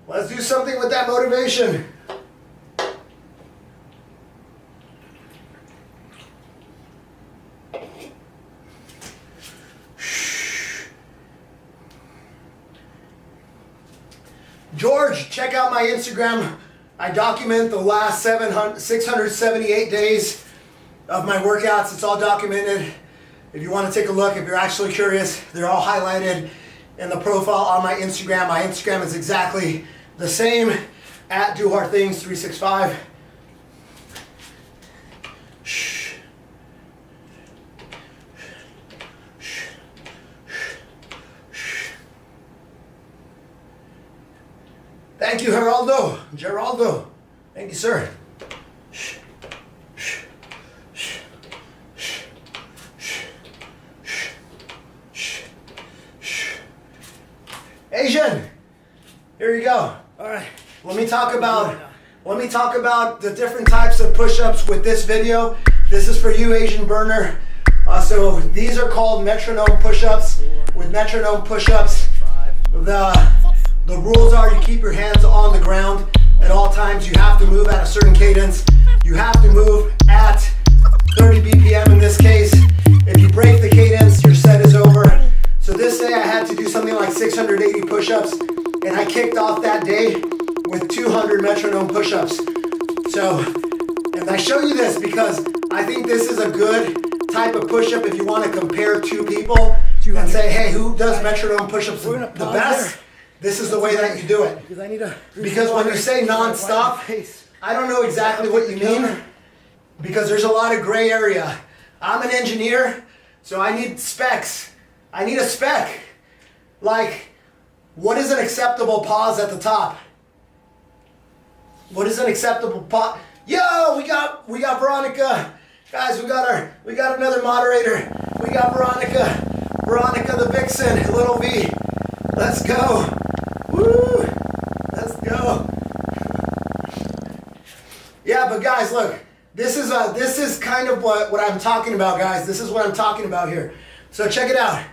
Let's do something with that motivation. George, check out my Instagram. I document the last 678 days of my workouts. It's all documented. If you want to take a look, if you're actually curious, they're all highlighted in the profile on my Instagram. My Instagram is exactly the same, at DoHardThings365. Thank you, Geraldo. Thank you, sir. Asian, here you go. All right, let me talk about the different types of push-ups with this video. This is for you, Asian burner. So these are called metronome push-ups. With metronome push-ups, the rules are you keep your hands on the ground at all times. You have to move at a certain cadence. You have to move at 30 BPM in this case. If you break the cadence, your set is over. So this day I had to do something like 680 push-ups, and I kicked off that day with 200 metronome push-ups. So, and I show you this because I think this is a good type of push-up if you want to compare two people and say, hey, who does metronome push-ups the best? This is the way that you do it. Because when you say non-stop, I don't know exactly what you mean because there's a lot of gray area. I'm an engineer, so I need specs. I need a spec. Like, what is an acceptable pause at the top? What is an acceptable pause? Yo, we got Veronica. Guys, we got another moderator. We got Veronica the Vixen, little V. Let's go. Woo! Let's go. Yeah, but guys, look. This is kind of what I'm talking about, guys. This is what I'm talking about here. So check it out.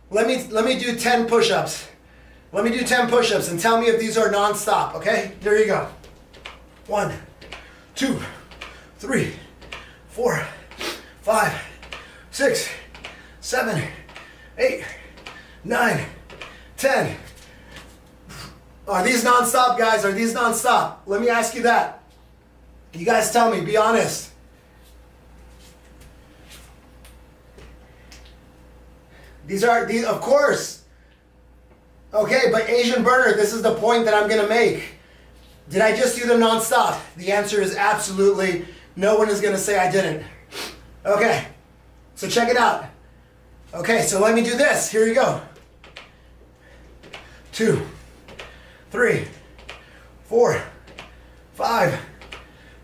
Let me do 10 push-ups. Let me do 10 push-ups and tell me if these are non-stop, okay? There you go. 1, 2, 3, 4, 5, 6, 7, 8, 9, 10. Are these non-stop, guys? Are these non-stop? Let me ask you that. You guys tell me, be honest. These, of course. Okay, but Asian burner, this is the point that I'm gonna make. Did I just do them non-stop? The answer is absolutely, no one is gonna say I didn't. Okay, so check it out. Okay, so let me do this. Here you go. 2, 3, 4, 5,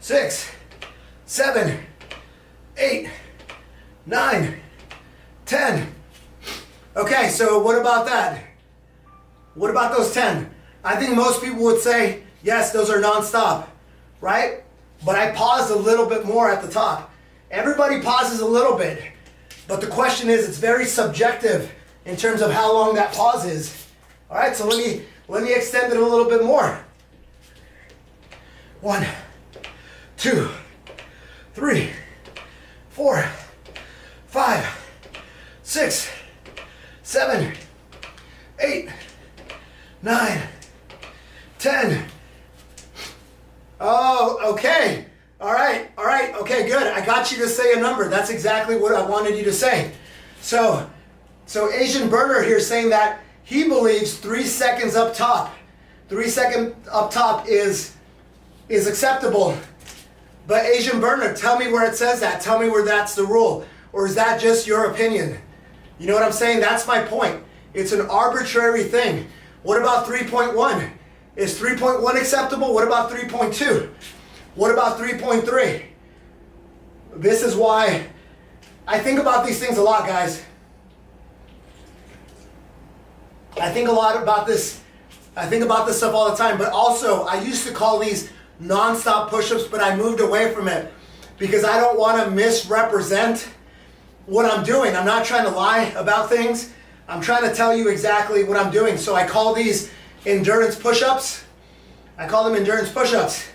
6, 7, 8, 9, 10. Okay, so what about that? What about those 10? I think most people would say, yes, those are non-stop, right? But I paused a little bit more at the top. Everybody pauses a little bit, but the question is, it's very subjective in terms of how long that pause is. All right, so let me extend it a little bit more. 1, 2, 3, 4, 5, 6, 7, 8, 9, 10. Oh, okay. All right. Okay, good. I got you to say a number. That's exactly what I wanted you to say. So So Asian Burner here saying that he believes 3 seconds up top. 3 seconds up top is acceptable. But Asian Burner, tell me where it says that. Tell me where that's the rule. Or is that just your opinion? You know what I'm saying? That's my point. It's an arbitrary thing. What about 3.1? Is 3.1 acceptable? What about 3.2? What about 3.3? This is why I think about these things a lot, guys. I think a lot about this. I think about this stuff all the time. But also, I used to call these non-stop push-ups, but I moved away from it because I don't want to misrepresent what I'm doing. I'm not trying to lie about things. I'm trying to tell you exactly what I'm doing. So I call these endurance push-ups. I call them endurance push-ups.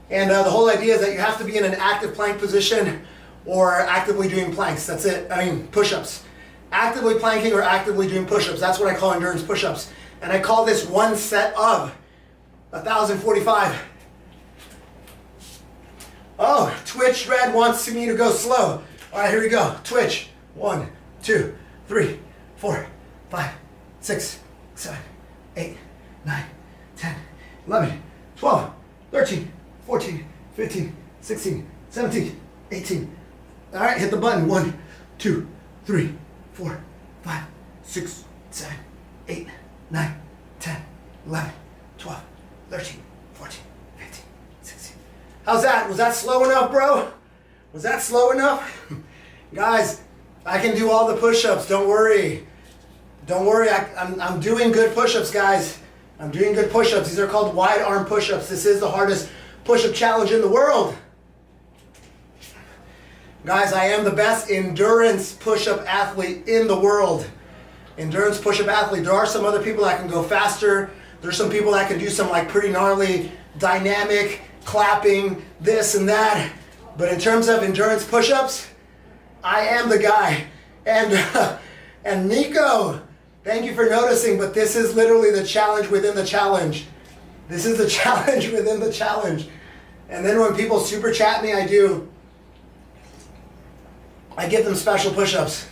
And the whole idea is that you have to be in an active plank position or actively doing planks. That's it. I mean, push-ups. Actively planking or actively doing push-ups. That's what I call endurance push-ups. And I call this one set of 1,045. Oh, Twitch Red wants me to go slow. All right, here we go. Twitch. 1, 2, 3, 4, 5, 6, 7, 8, 9, 10, 11, 12, 13, 14, 15, 16, 17, 18. All right, hit the button. 1, 2, 3, 4, 5, 6, 7, 8, 9, 10, 11, 12, 13, 14, 15, 16. How's that? Was that slow enough, bro? Was that slow enough? Guys, I can do all the push-ups. Don't worry. Don't worry. I'm doing good push-ups, guys. I'm doing good push-ups. These are called wide arm push-ups. This is the hardest push-up challenge in the world. Guys, I am the best endurance push-up athlete in the world. Endurance push-up athlete. There are some other people that can go faster. There's some people that can do some like pretty gnarly dynamic clapping, this and that. But in terms of endurance push-ups, I am the guy. And Nico, thank you for noticing, but this is literally the challenge within the challenge. This is the challenge within the challenge. And then when people super chat me, I give them special push-ups.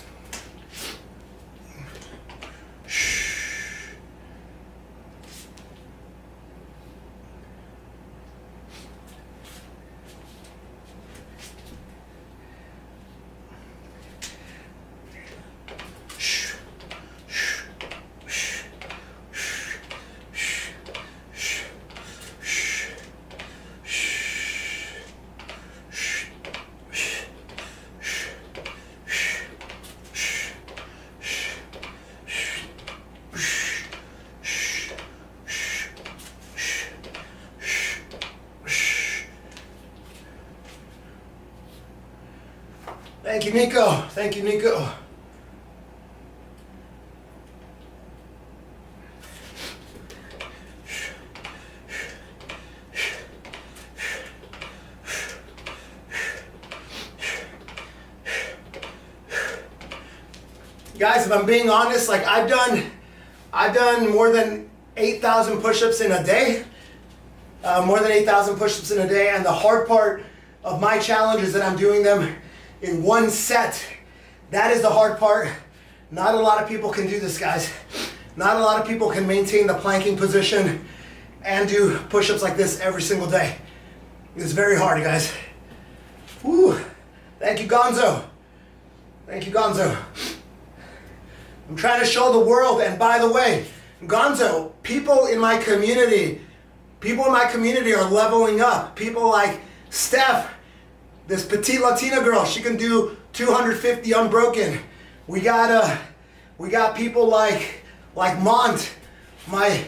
Thank you, Nico. Thank you, Nico. Guys, if I'm being honest, like I've done more than 8,000 push-ups in a day. More than 8,000 push-ups in a day, and the hard part of my challenge is that I'm doing them in one set. That is the hard part. Not a lot of people can do this, guys. Not a lot of people can maintain the planking position and do push-ups like this every single day. It's very hard, guys. Woo. Thank you, Gonzo. Thank you, Gonzo. I'm trying to show the world, and by the way, Gonzo, people in my community are leveling up. People like Steph, this petite Latina girl, she can do 250 unbroken. We got people like Mont, my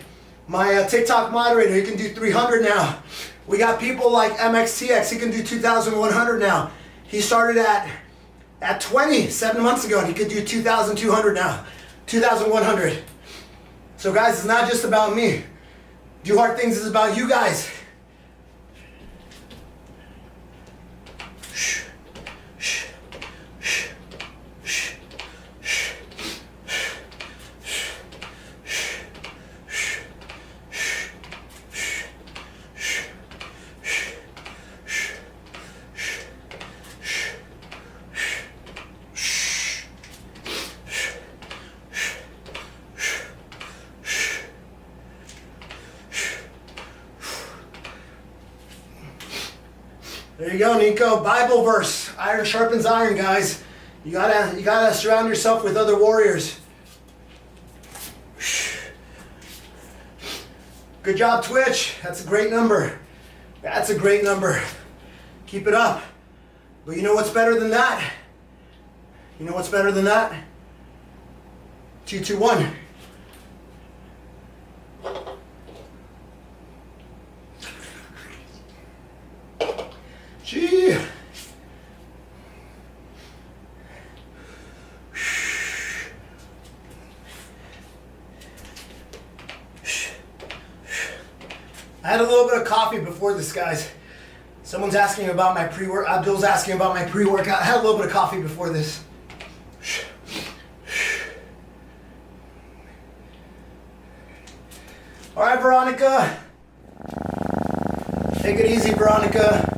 TikTok moderator, he can do 300 now. We got people like MXTX, he can do 2,100 now. He started at 20 7 months ago, and he could do 2,200 now, 2,100. So guys, it's not just about me. Do Hard Things is about you guys. There you go, Nico. Bible verse. Iron sharpens iron, guys. You gotta surround yourself with other warriors. Good job, Twitch. That's a great number. That's a great number. Keep it up. But you know what's better than that? You know what's better than that? 221. Gee. I had a little bit of coffee before this, guys. Someone's asking about my pre-work. Abdul's asking about my pre-workout. I had a little bit of coffee before this. All right, Veronica. Take it easy, Veronica.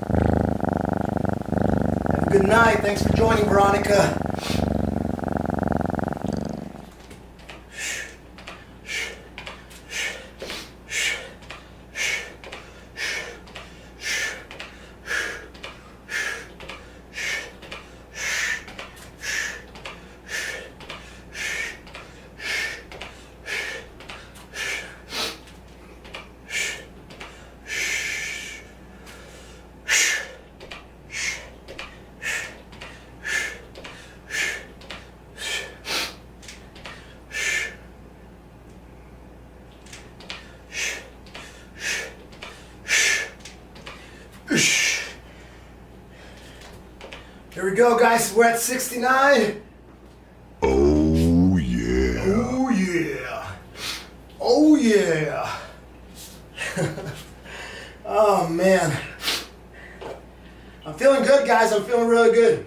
Have a good night. Thanks for joining, Veronica. Here we go, guys. We're at 69. Oh, yeah. Oh, yeah. Oh, yeah. Oh, man. I'm feeling good, guys. I'm feeling really good.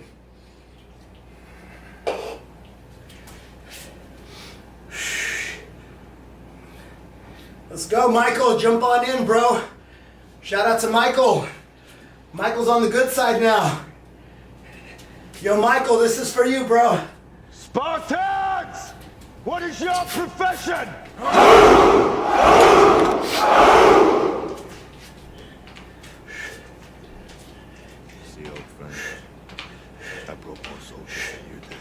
Let's go, Michael. Jump on in, bro. Shout out to Michael. Michael's on the good side now. Yo, Michael, this is for you, bro. Spartans! What is your profession? See, old friend, I brought more soldiers than you did.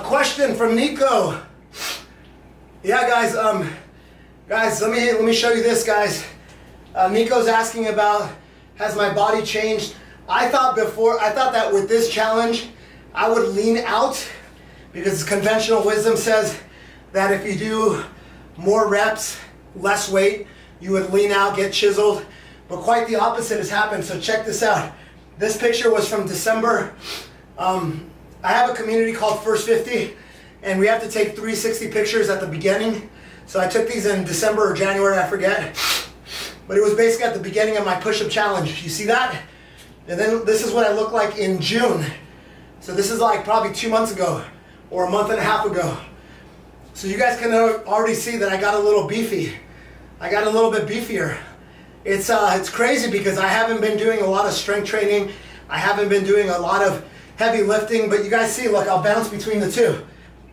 Question from Nico. Yeah, guys. Guys, let me show you this, guys. Nico's asking about, has my body changed? I thought that with this challenge, I would lean out, because conventional wisdom says that if you do more reps, less weight, you would lean out, get chiseled. But quite the opposite has happened. So check this out. This picture was from December. I have a community called First 50, and we have to take 360 pictures at the beginning. So I took these in December or January, I forget. But it was basically at the beginning of my push-up challenge. You see that? And then this is what I look like in June. So this is like probably 2 months ago or a month and a half ago. So you guys can already see that I got a little beefy. I got a little bit beefier. It's crazy because I haven't been doing a lot of strength training. I haven't been doing a lot of heavy lifting, but you guys see, look, I'll bounce between the two.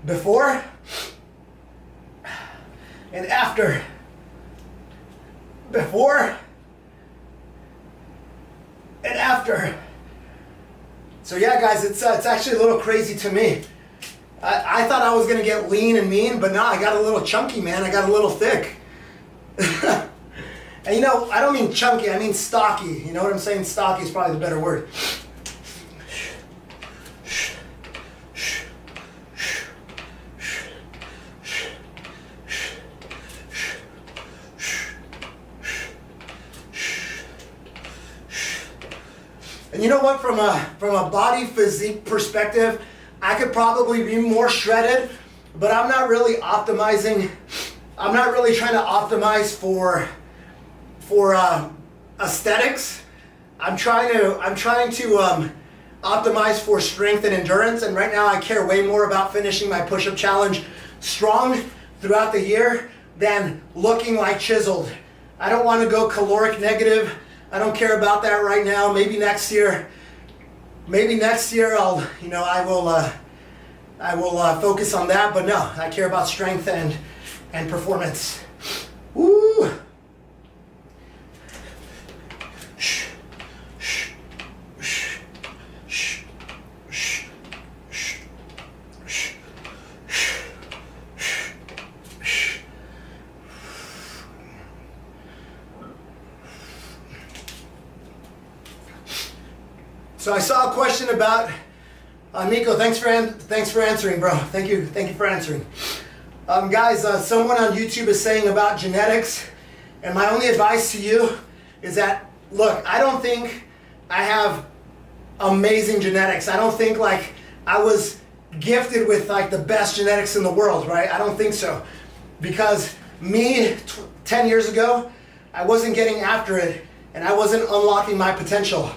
Before and after. Before and after. So yeah, guys, it's actually a little crazy to me. I thought I was gonna get lean and mean, but now I got a little chunky, man. I got a little thick. And you know, I don't mean chunky, I mean stocky. You know what I'm saying? Stocky is probably the better word. And you know what, from a body physique perspective, I could probably be more shredded, but I'm not really optimizing. I'm not really trying to optimize for aesthetics. I'm trying to optimize for strength and endurance. And right now I care way more about finishing my push-up challenge strong throughout the year than looking like chiseled. I don't want to go caloric negative. I don't care about that right now. Maybe next year I will focus on that. But no, I care about strength and performance. Woo! So I saw a question about Nico. Thanks for answering, bro. Thank you for answering. Guys, someone on YouTube is saying about genetics, and my only advice to you is that, look, I don't think I have amazing genetics. I don't think like I was gifted with like the best genetics in the world, right? I don't think so. Because me 10 years ago, I wasn't getting after it, and I wasn't unlocking my potential.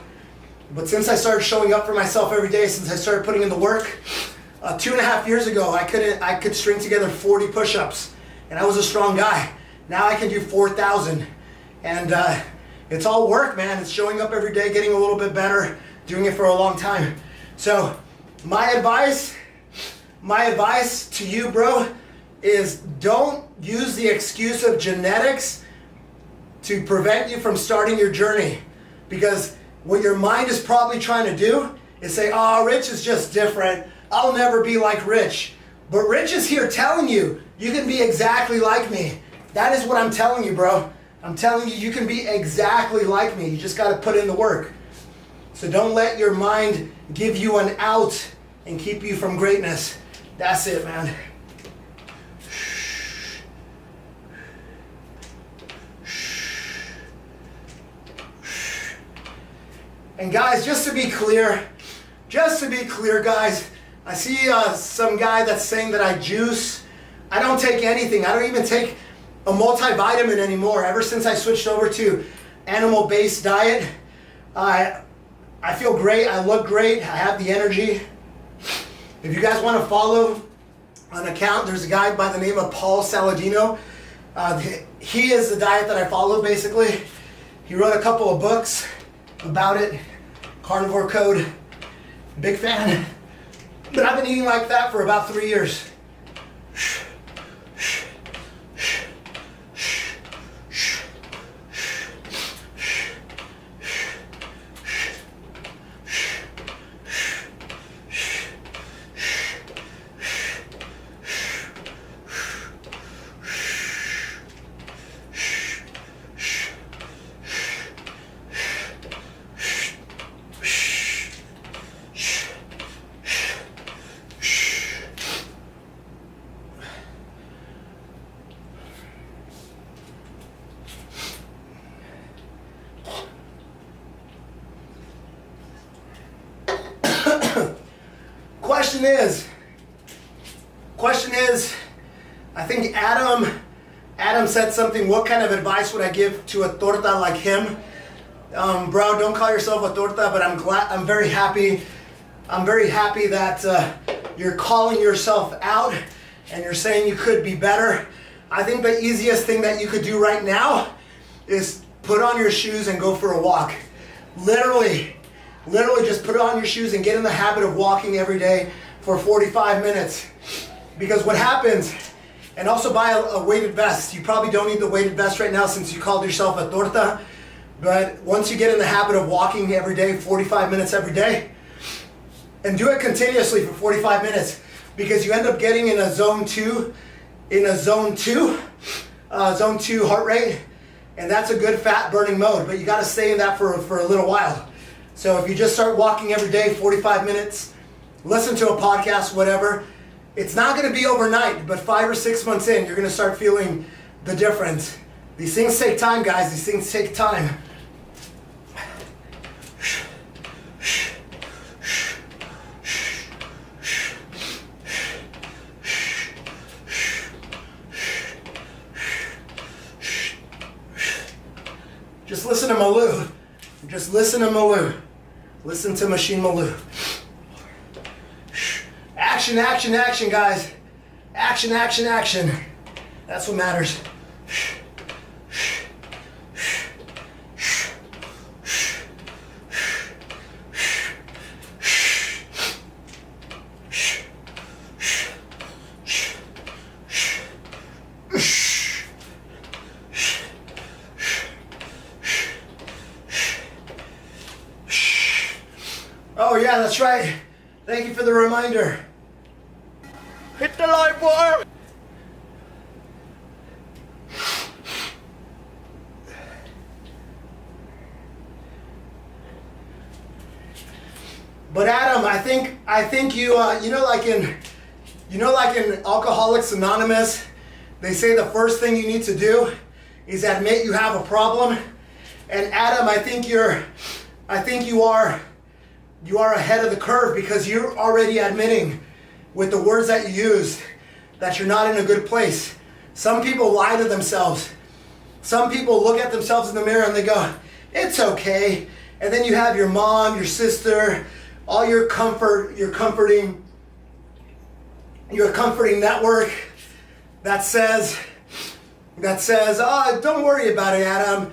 But since I started showing up for myself every day, since I started putting in the work, 2.5 years ago, I could string together 40 push-ups, and I was a strong guy. Now I can do 4,000, and it's all work, man. It's showing up every day, getting a little bit better, doing it for a long time. So my advice to you, bro, is don't use the excuse of genetics to prevent you from starting your journey, because what your mind is probably trying to do is say, oh, Rich is just different. I'll never be like Rich. But Rich is here telling you, you can be exactly like me. That is what I'm telling you, bro. I'm telling you, you can be exactly like me. You just got to put in the work. So don't let your mind give you an out and keep you from greatness. That's it, man. And guys, just to be clear, guys, I see some guy that's saying that I juice. I don't take anything. I don't even take a multivitamin anymore. Ever since I switched over to animal-based diet, I feel great. I look great. I have the energy. If you guys want to follow an account, there's a guy by the name of Paul Saladino. He is the diet that I follow, basically. He wrote a couple of books about it. Carnivore Code. Big fan. But I've been eating like that for about 3 years. Question is, I think Adam said something, what kind of advice would I give to a torta like him? Bro, don't call yourself a torta, but I'm very happy that you're calling yourself out and you're saying you could be better. I think the easiest thing that you could do right now is put on your shoes and go for a walk. Literally just put on your shoes and get in the habit of walking every day for 45 minutes. Because what happens, and also buy a weighted vest. You probably don't need the weighted vest right now since you called yourself a torta. But once you get in the habit of walking every day, 45 minutes every day, and do it continuously for 45 minutes, because you end up getting in a zone 2 heart rate, and that's a good fat burning mode. But you got to stay in that for a little while. So if you just start walking every day, 45 minutes, listen to a podcast, whatever, it's not going to be overnight, but 5 or 6 months in, you're going to start feeling the difference. These things take time, guys. These things take time. Just listen to Malou. Just listen to Malou. Listen to Machine Malou. Action, action, action, guys. Action, action, action. That's what matters. Oh yeah, that's right. Thank you for the reminder. Hit the live wire! But Adam, I think you like in Alcoholics Anonymous, they say the first thing you need to do is admit you have a problem. And Adam, I think you are ahead of the curve because you're already admitting with the words that you used that you're not in a good place. Some people lie to themselves. Some people look at themselves in the mirror and they go, it's okay. And then you have your mom, your sister, all your comforting network that says, oh, don't worry about it, Adam.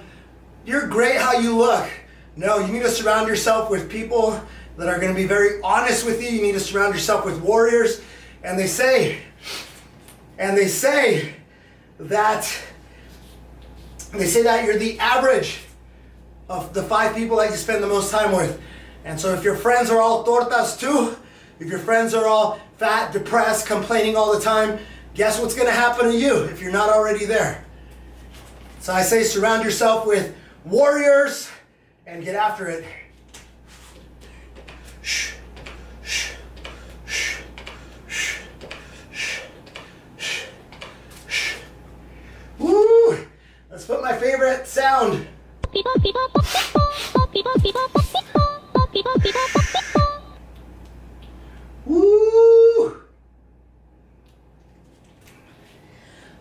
You're great how you look. No, you need to surround yourself with people that are going to be very honest with you. You need to surround yourself with warriors. And they say that you're the average of the 5 people that you spend the most time with. And so if your friends are all tortas too, if your friends are all fat, depressed, complaining all the time, guess what's going to happen to you if you're not already there? So I say surround yourself with warriors and get after it. Shh. Shh. Shh. Shh. Shh. Shh. Shh. Woo! Let's put my favorite sound. Woo!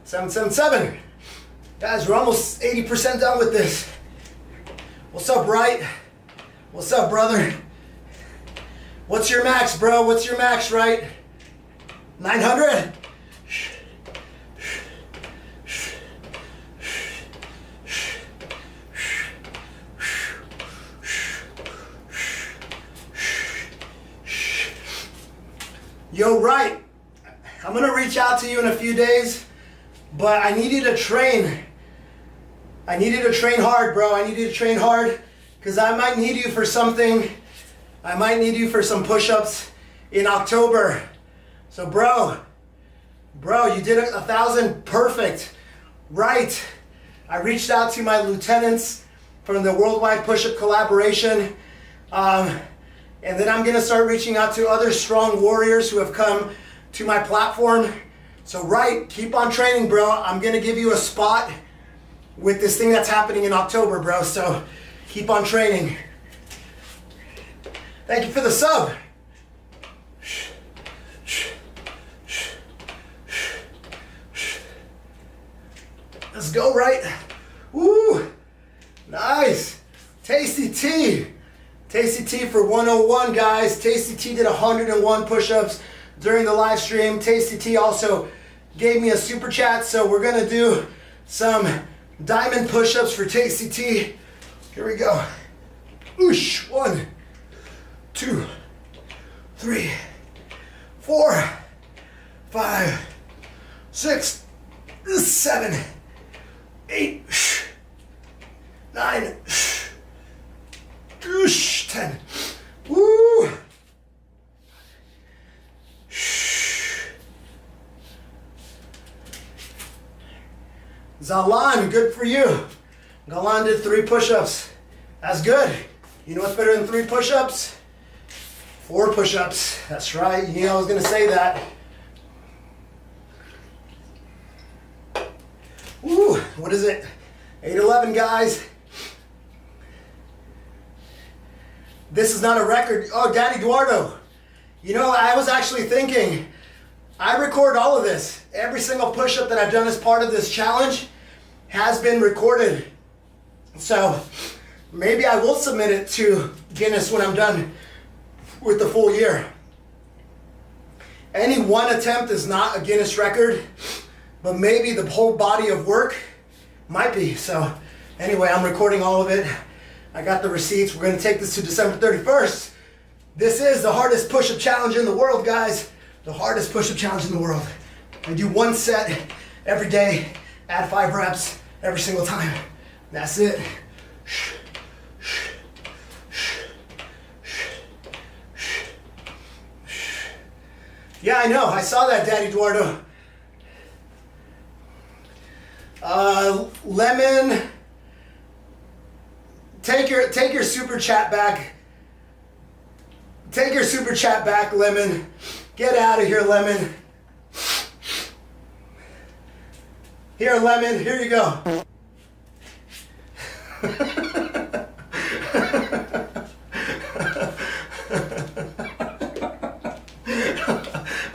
777. Guys, we're almost 80% done with this. What's up, right? What's up, brother? What's your max, bro? What's your max, right? 900? Yo, right. I'm going to reach out to you in a few days, but I need you to train. I need you to train hard, bro. I need you to train hard because I might need you for something. I might need you for some push-ups in October. So, bro, you did 1,000 perfect. Right. I reached out to my lieutenants from the Worldwide Push-Up Collaboration. And then I'm going to start reaching out to other strong warriors who have come to my platform. So, right, keep on training, bro. I'm going to give you a spot with this thing that's happening in October, bro. So, keep on training. Thank you for the sub. Let's go, right? Woo! Nice. Tasty tea. Tasty T for 101, guys. Tasty T did 101 push-ups during the live stream. Tasty T also gave me a super chat, so we're gonna do some diamond push-ups for Tasty T. Here we go. Oosh. 1, 2, 3, 4, 5, 6, 7, 8, 9, 10. Woo! Zalan, good for you. Galan did 3 push-ups. That's good. You know what's better than 3 push-ups? 4 push-ups. That's right. You know I was going to say that. Woo! What is it? 811, guys. This is not a record. Oh, Daddy Eduardo. You know, I was actually thinking, I record all of this. Every single push-up that I've done as part of this challenge has been recorded. So maybe I will submit it to Guinness when I'm done with the full year. Any one attempt is not a Guinness record, but maybe the whole body of work might be. So anyway, I'm recording all of it. I got the receipts. We're going to take this to December 31st. This is the hardest push-up challenge in the world, guys. The hardest push-up challenge in the world. I do 1 set every day, add 5 reps every single time. That's it. Yeah, I know. I saw that, Daddy Eduardo. Lemon, take your super chat back. Take your super chat back, Lemon. Get out of here, Lemon. Here, Lemon. Here you go.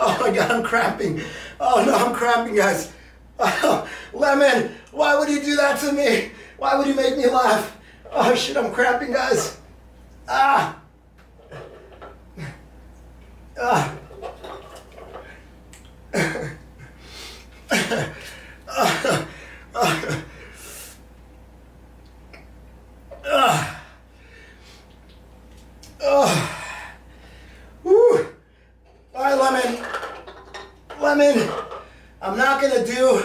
Oh my God, I'm cramping. Oh no, I'm cramping, guys. Lemon, why would you do that to me? Why would you make me laugh? Oh shit, I'm cramping, guys. Ah. Ah. Woo. All right, Lemon. Lemon, I'm not gonna do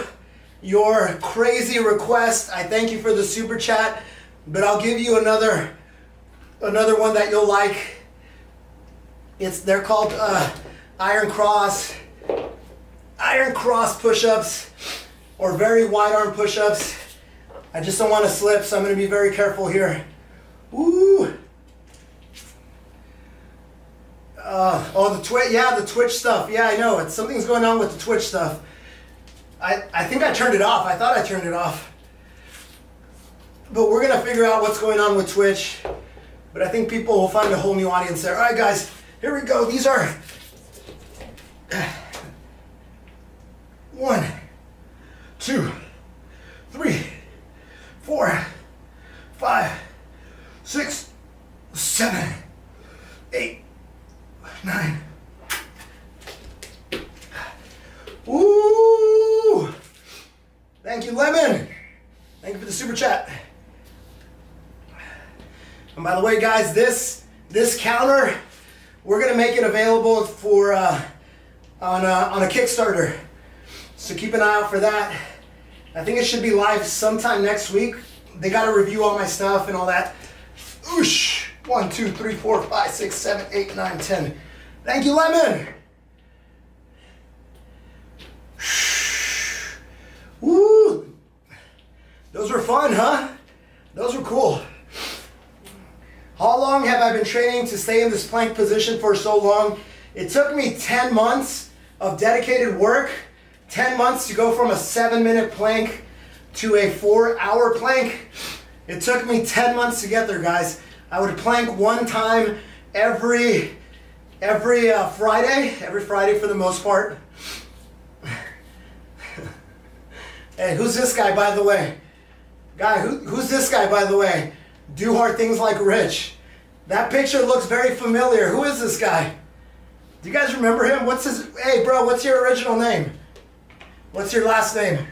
your crazy request. I thank you for the super chat, but I'll give you another one that you'll like. They're called Iron Cross push-ups, or very wide arm push-ups. I just don't want to slip, so I'm going to be very careful here. Woo! The Twitch stuff. Yeah, I know. Something's going on with the Twitch stuff. I think I turned it off. I thought I turned it off. But we're going to figure out what's going on with Twitch. But I think people will find a whole new audience there. All right, guys. Here we go. These are 1, 2, 3, 4, 5, 6, 7, 8, 9. Woo! Thank you, Lemon. Thank you for the super chat. And by the way, guys, this counter, we're gonna make it available for on a Kickstarter. So keep an eye out for that. I think it should be live sometime next week. They gotta review all my stuff and all that. Oosh! 1, 2, 3, 4, 5, 6, 7, 8, 9, 10. Thank you, Lemon. Woo! Those were fun, huh? Those were cool. How long have I been training to stay in this plank position for so long? It took me 10 months of dedicated work, 10 months to go from a 7-minute plank to a 4-hour plank. It took me 10 months to get there, guys. I would plank one time every Friday for the most part. Hey, who's this guy, by the way? Who's this guy, by the way? Do hard things like Rich. That picture looks very familiar. Who is this guy? Do you guys remember him? Hey bro, what's your original name? What's your last name?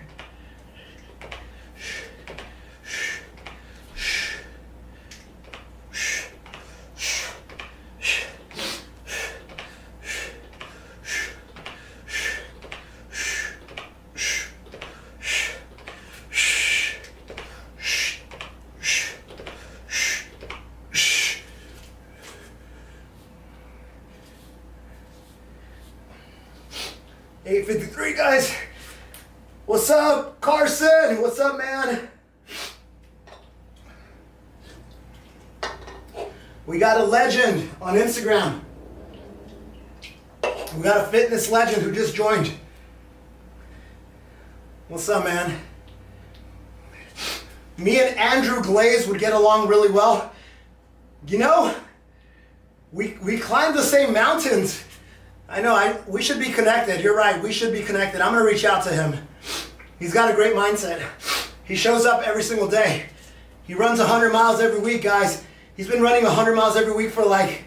8:53, guys. What's up, Carson? What's up, man? We got a legend on Instagram. We got a fitness legend who just joined. What's up, man? Me and Andrew Glaze would get along really well. You know, we climbed the same mountains. I know, we should be connected. You're right, we should be connected. I'm gonna reach out to him. He's got a great mindset. He shows up every single day. He runs 100 miles every week, guys. He's been running 100 miles every week for like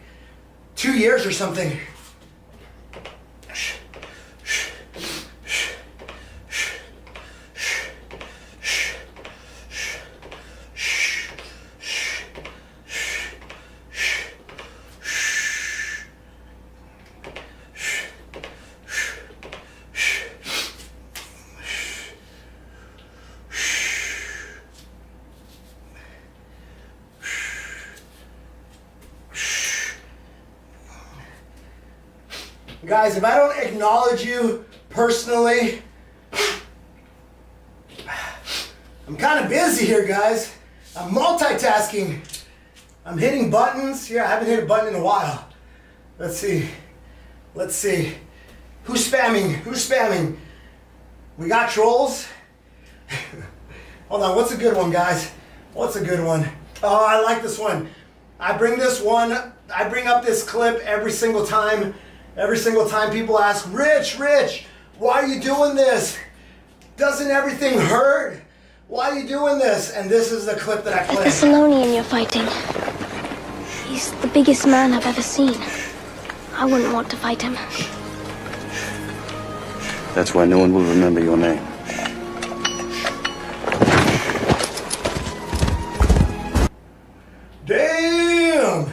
2 years or something. Guys, if I don't acknowledge you personally, I'm kind of busy here, guys. I'm multitasking. I'm hitting buttons. Here, I haven't hit a button in a while. Let's see. Let's see. Who's spamming? Who's spamming? We got trolls. Hold on, what's a good one, guys? What's a good one? Oh, I like this one. I bring up this clip every single time. Every single time people ask, Rich, why are you doing this? Doesn't everything hurt? Why are you doing this? And this is the clip that I The play. Thessalonian you're fighting. He's the biggest man I've ever seen. I wouldn't want to fight him. That's why no one will remember your name. Damn!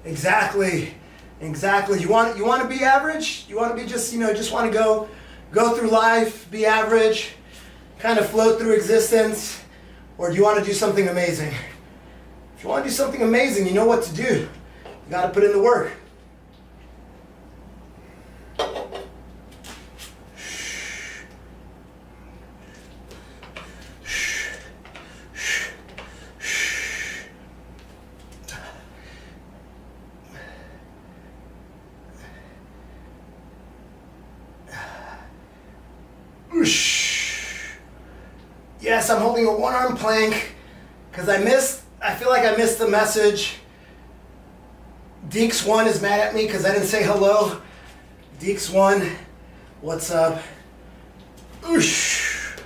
Exactly. You want to be average? You want to be just want to go through life, be average, kind of float through existence? Or do you want to do something amazing? If you want to do something amazing, you know what to do. You got to put in the work. Yes, I'm holding a one-arm plank because I feel like I missed the message. Deeks1 is mad at me because I didn't say hello. Deeks1, what's up? Oosh.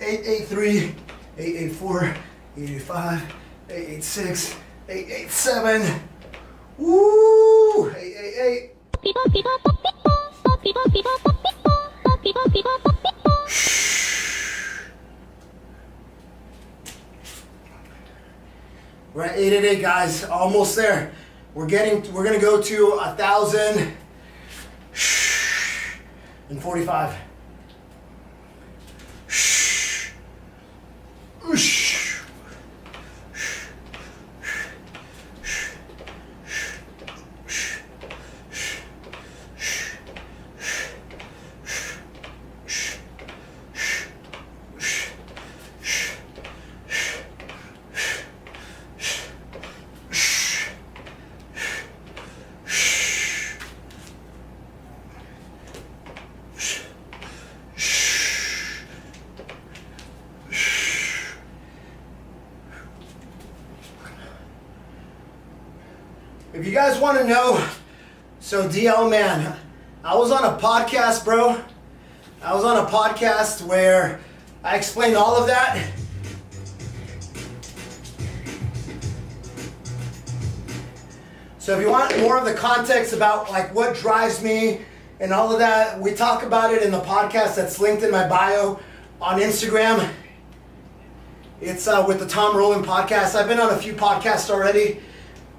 883, 884, 885, 886, 887. Woo! 888. We're at 888, guys. Almost there. We're gonna go to 1,045. If you guys want to know, so DL man, I was on a podcast, bro. I was on a podcast where I explained all of that. So if you want more of the context about like what drives me and all of that, we talk about it in the podcast that's linked in my bio on Instagram. It's with the Tom Rowland podcast. I've been on a few podcasts already.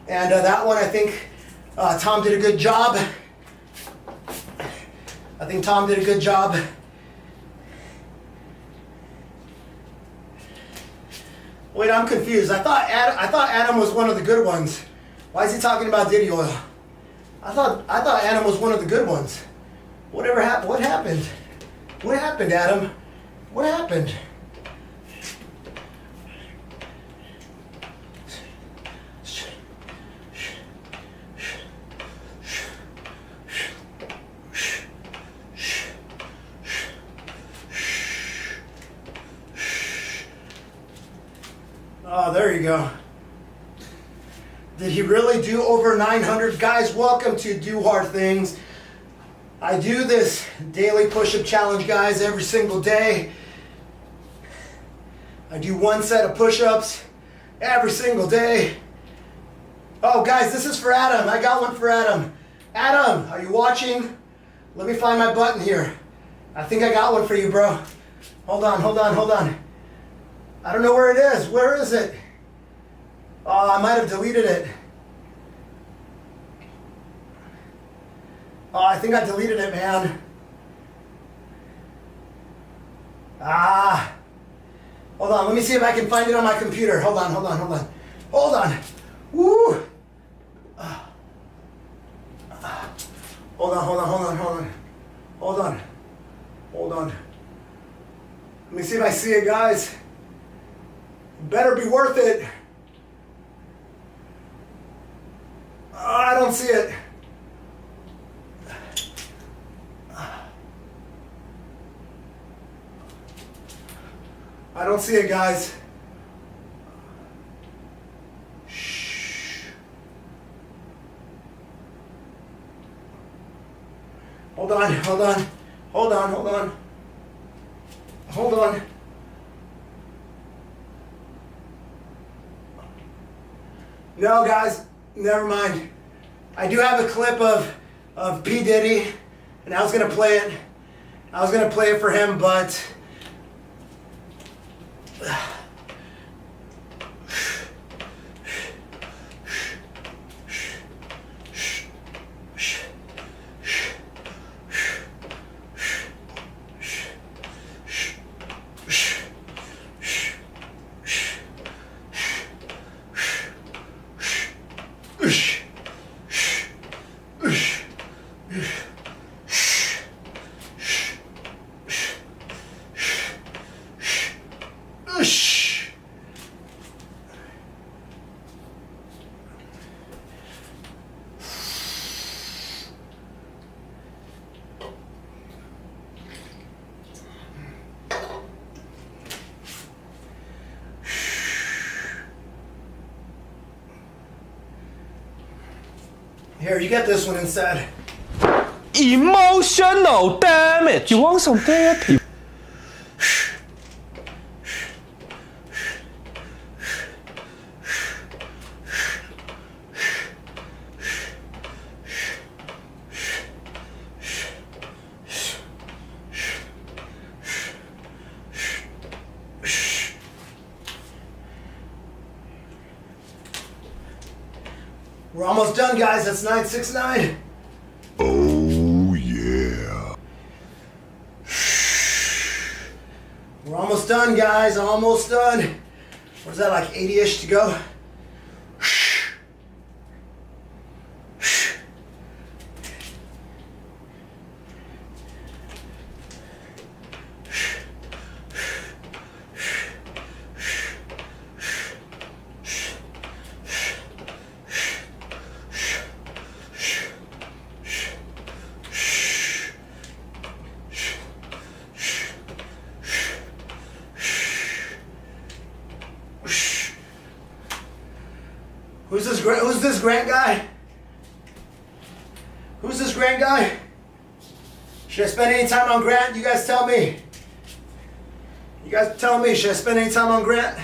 And that one, I think Tom did a good job. Wait, I'm confused. I thought Adam was one of the good ones. Why is he talking about Diddy oil? I thought Adam was one of the good ones. Whatever happened? What happened? What happened, Adam? What happened? Oh, there you go. Did he really do over 900? Guys, welcome to Do Hard Things. I do this daily push-up challenge, guys, every single day. I do one set of push-ups every single day. Oh, guys, this is for Adam. I got one for Adam. Adam, are you watching? Let me find my button here. I think I got one for you, bro. Hold on. I don't know where it is. Where is it? Oh, I might have deleted it. Oh, I think I deleted it, man. Hold on. Let me see if I can find it on my computer. Hold on. Woo! Hold on. Let me see if I see it, guys. Better be worth it. I don't see it. I don't see it, guys. Shh. Hold on. No, guys, never mind. I do have a clip of P. Diddy, and I was gonna play it. I was gonna play it for him, but here, you get this one instead. Emotional, damn it! You want some therapy? We're almost done, guys. That's 969. Oh, yeah. We're almost done, guys. Almost done. What is that, like 80-ish to go? Who's this Grant guy? Who's this Grant guy? Should I spend any time on Grant? You guys tell me. You guys tell me, should I spend any time on Grant?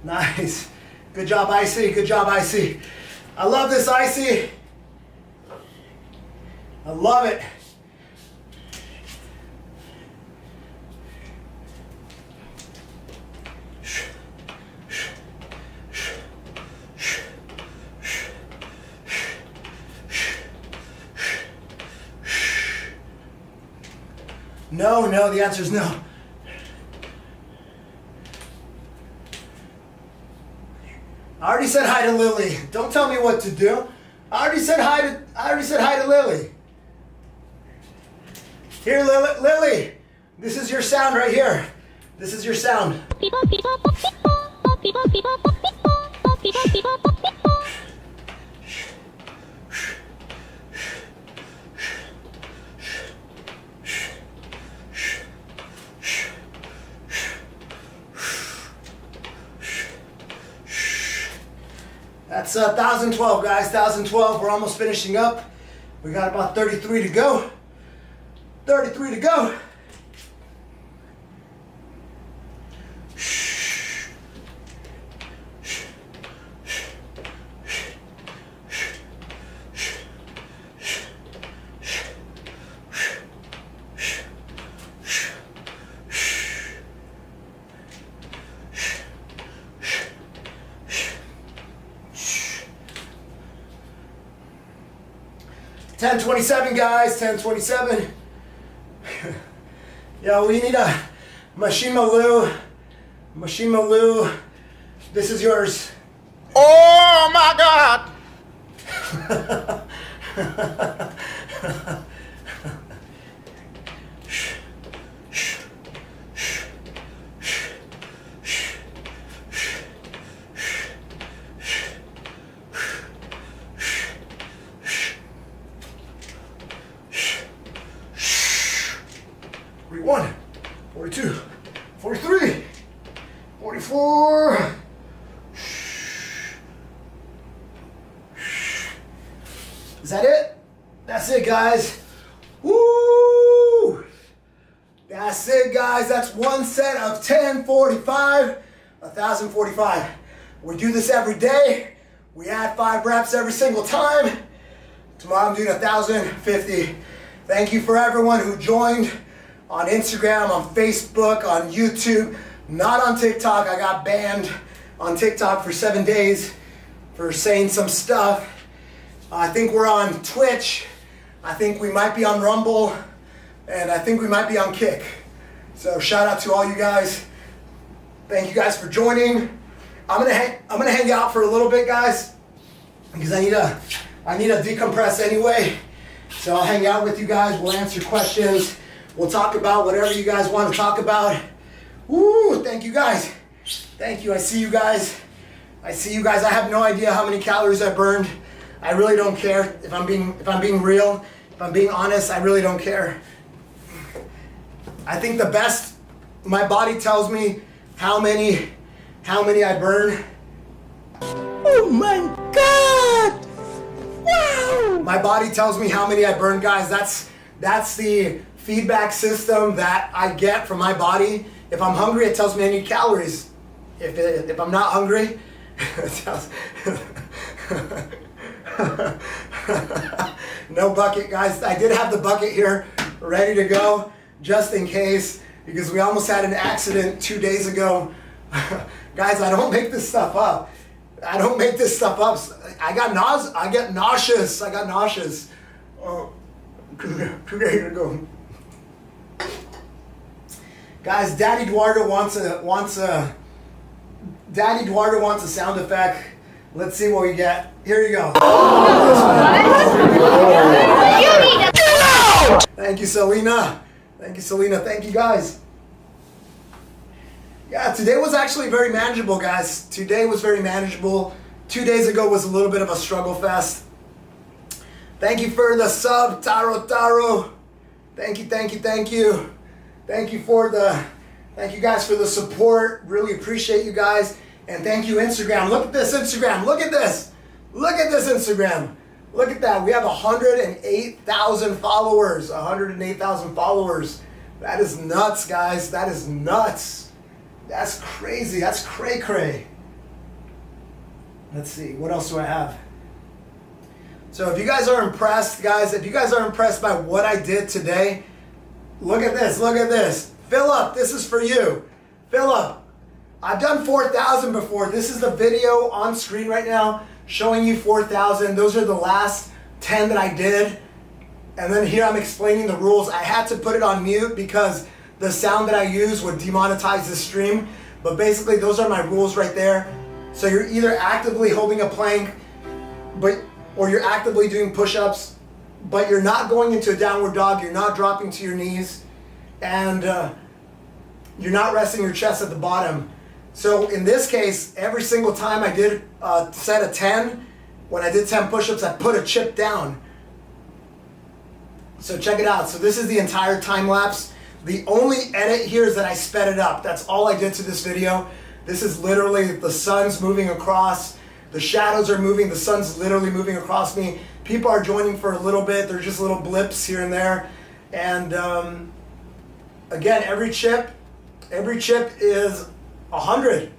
Nice. Good job, Icy. Good job, Icy. I love this, Icy. I love it. No, the answer is no. I already said hi to Lily. Don't tell me what to do. I already said hi to Lily. Here, Lily. This is your sound right here. This is your sound. That's 1,012, guys. 1,012. We're almost finishing up. We got about 33 to go. 33 to go. $10.27, guys. $10.27. Yo, we need a Mashima Lou. Mashima Lou. This is yours. Oh my God! Forty-one, 42, 43, 44. Is that it? That's it, guys. Woo! That's it, guys. That's one set of 1045, 1045. We do this every day. We add 5 reps every single time. Tomorrow I'm doing 1050. Thank you for everyone who joined on Instagram, on Facebook, on YouTube. Not on TikTok. I got banned on TikTok for 7 days for saying some stuff. I think we're on Twitch. I think we might be on Rumble. And I think we might be on Kick. So shout out to all you guys. Thank you guys for joining. I'm gonna hang out for a little bit, guys, because I need to decompress anyway. So I'll hang out with you guys. We'll answer questions. We'll talk about whatever you guys want to talk about. Woo! Thank you guys. Thank you. I see you guys. I have no idea how many calories I burned. I really don't care. If I'm being real, if I'm being honest, I really don't care. I think the best, my body tells me how many I burn. Oh my God! Wow! My body tells me how many I burn, guys. That's the feedback system that I get from my body. If I'm hungry, it tells me I need calories. If I'm not hungry, it tells. No bucket, guys. I did have the bucket here ready to go just in case, because we almost had an accident 2 days ago. Guys, I don't make this stuff up. I get nauseous. Oh, 2 days ago. Guys, Daddy Eduardo wants a sound effect. Let's see what we get. Here you go. Thank you, Selena. Thank you, guys. Yeah, today was actually very manageable, guys. Today was very manageable. 2 days ago was a little bit of a struggle fest. Thank you for the sub, Taro. Thank you. Thank you guys for the support. Really appreciate you guys. And thank you, Instagram. Look at this, Instagram. Look at this, Instagram. Look at that. We have 108,000 followers. 108,000 followers. That is nuts, guys. That is nuts. That's crazy. That's cray. Let's see. What else do I have? So if you guys are impressed, guys, by what I did today, look at this. Philip, this is for you. Philip, I've done 4,000 before. This is the video on screen right now showing you 4,000. Those are the last 10 that I did. And then here I'm explaining the rules. I had to put it on mute because the sound that I use would demonetize the stream. But basically those are my rules right there. So you're either actively holding a plank, or you're actively doing push-ups, but you're not going into a downward dog, you're not dropping to your knees, and you're not resting your chest at the bottom. So in this case, every single time I did a set of 10, when I did 10 push-ups, I put a chip down. So check it out. So this is the entire time lapse. The only edit here is that I sped it up. That's all I did to this video. This is literally the sun's moving across. The shadows are moving. The sun's literally moving across me. People are joining for a little bit. They're just little blips here and there. And again, every chip is 100.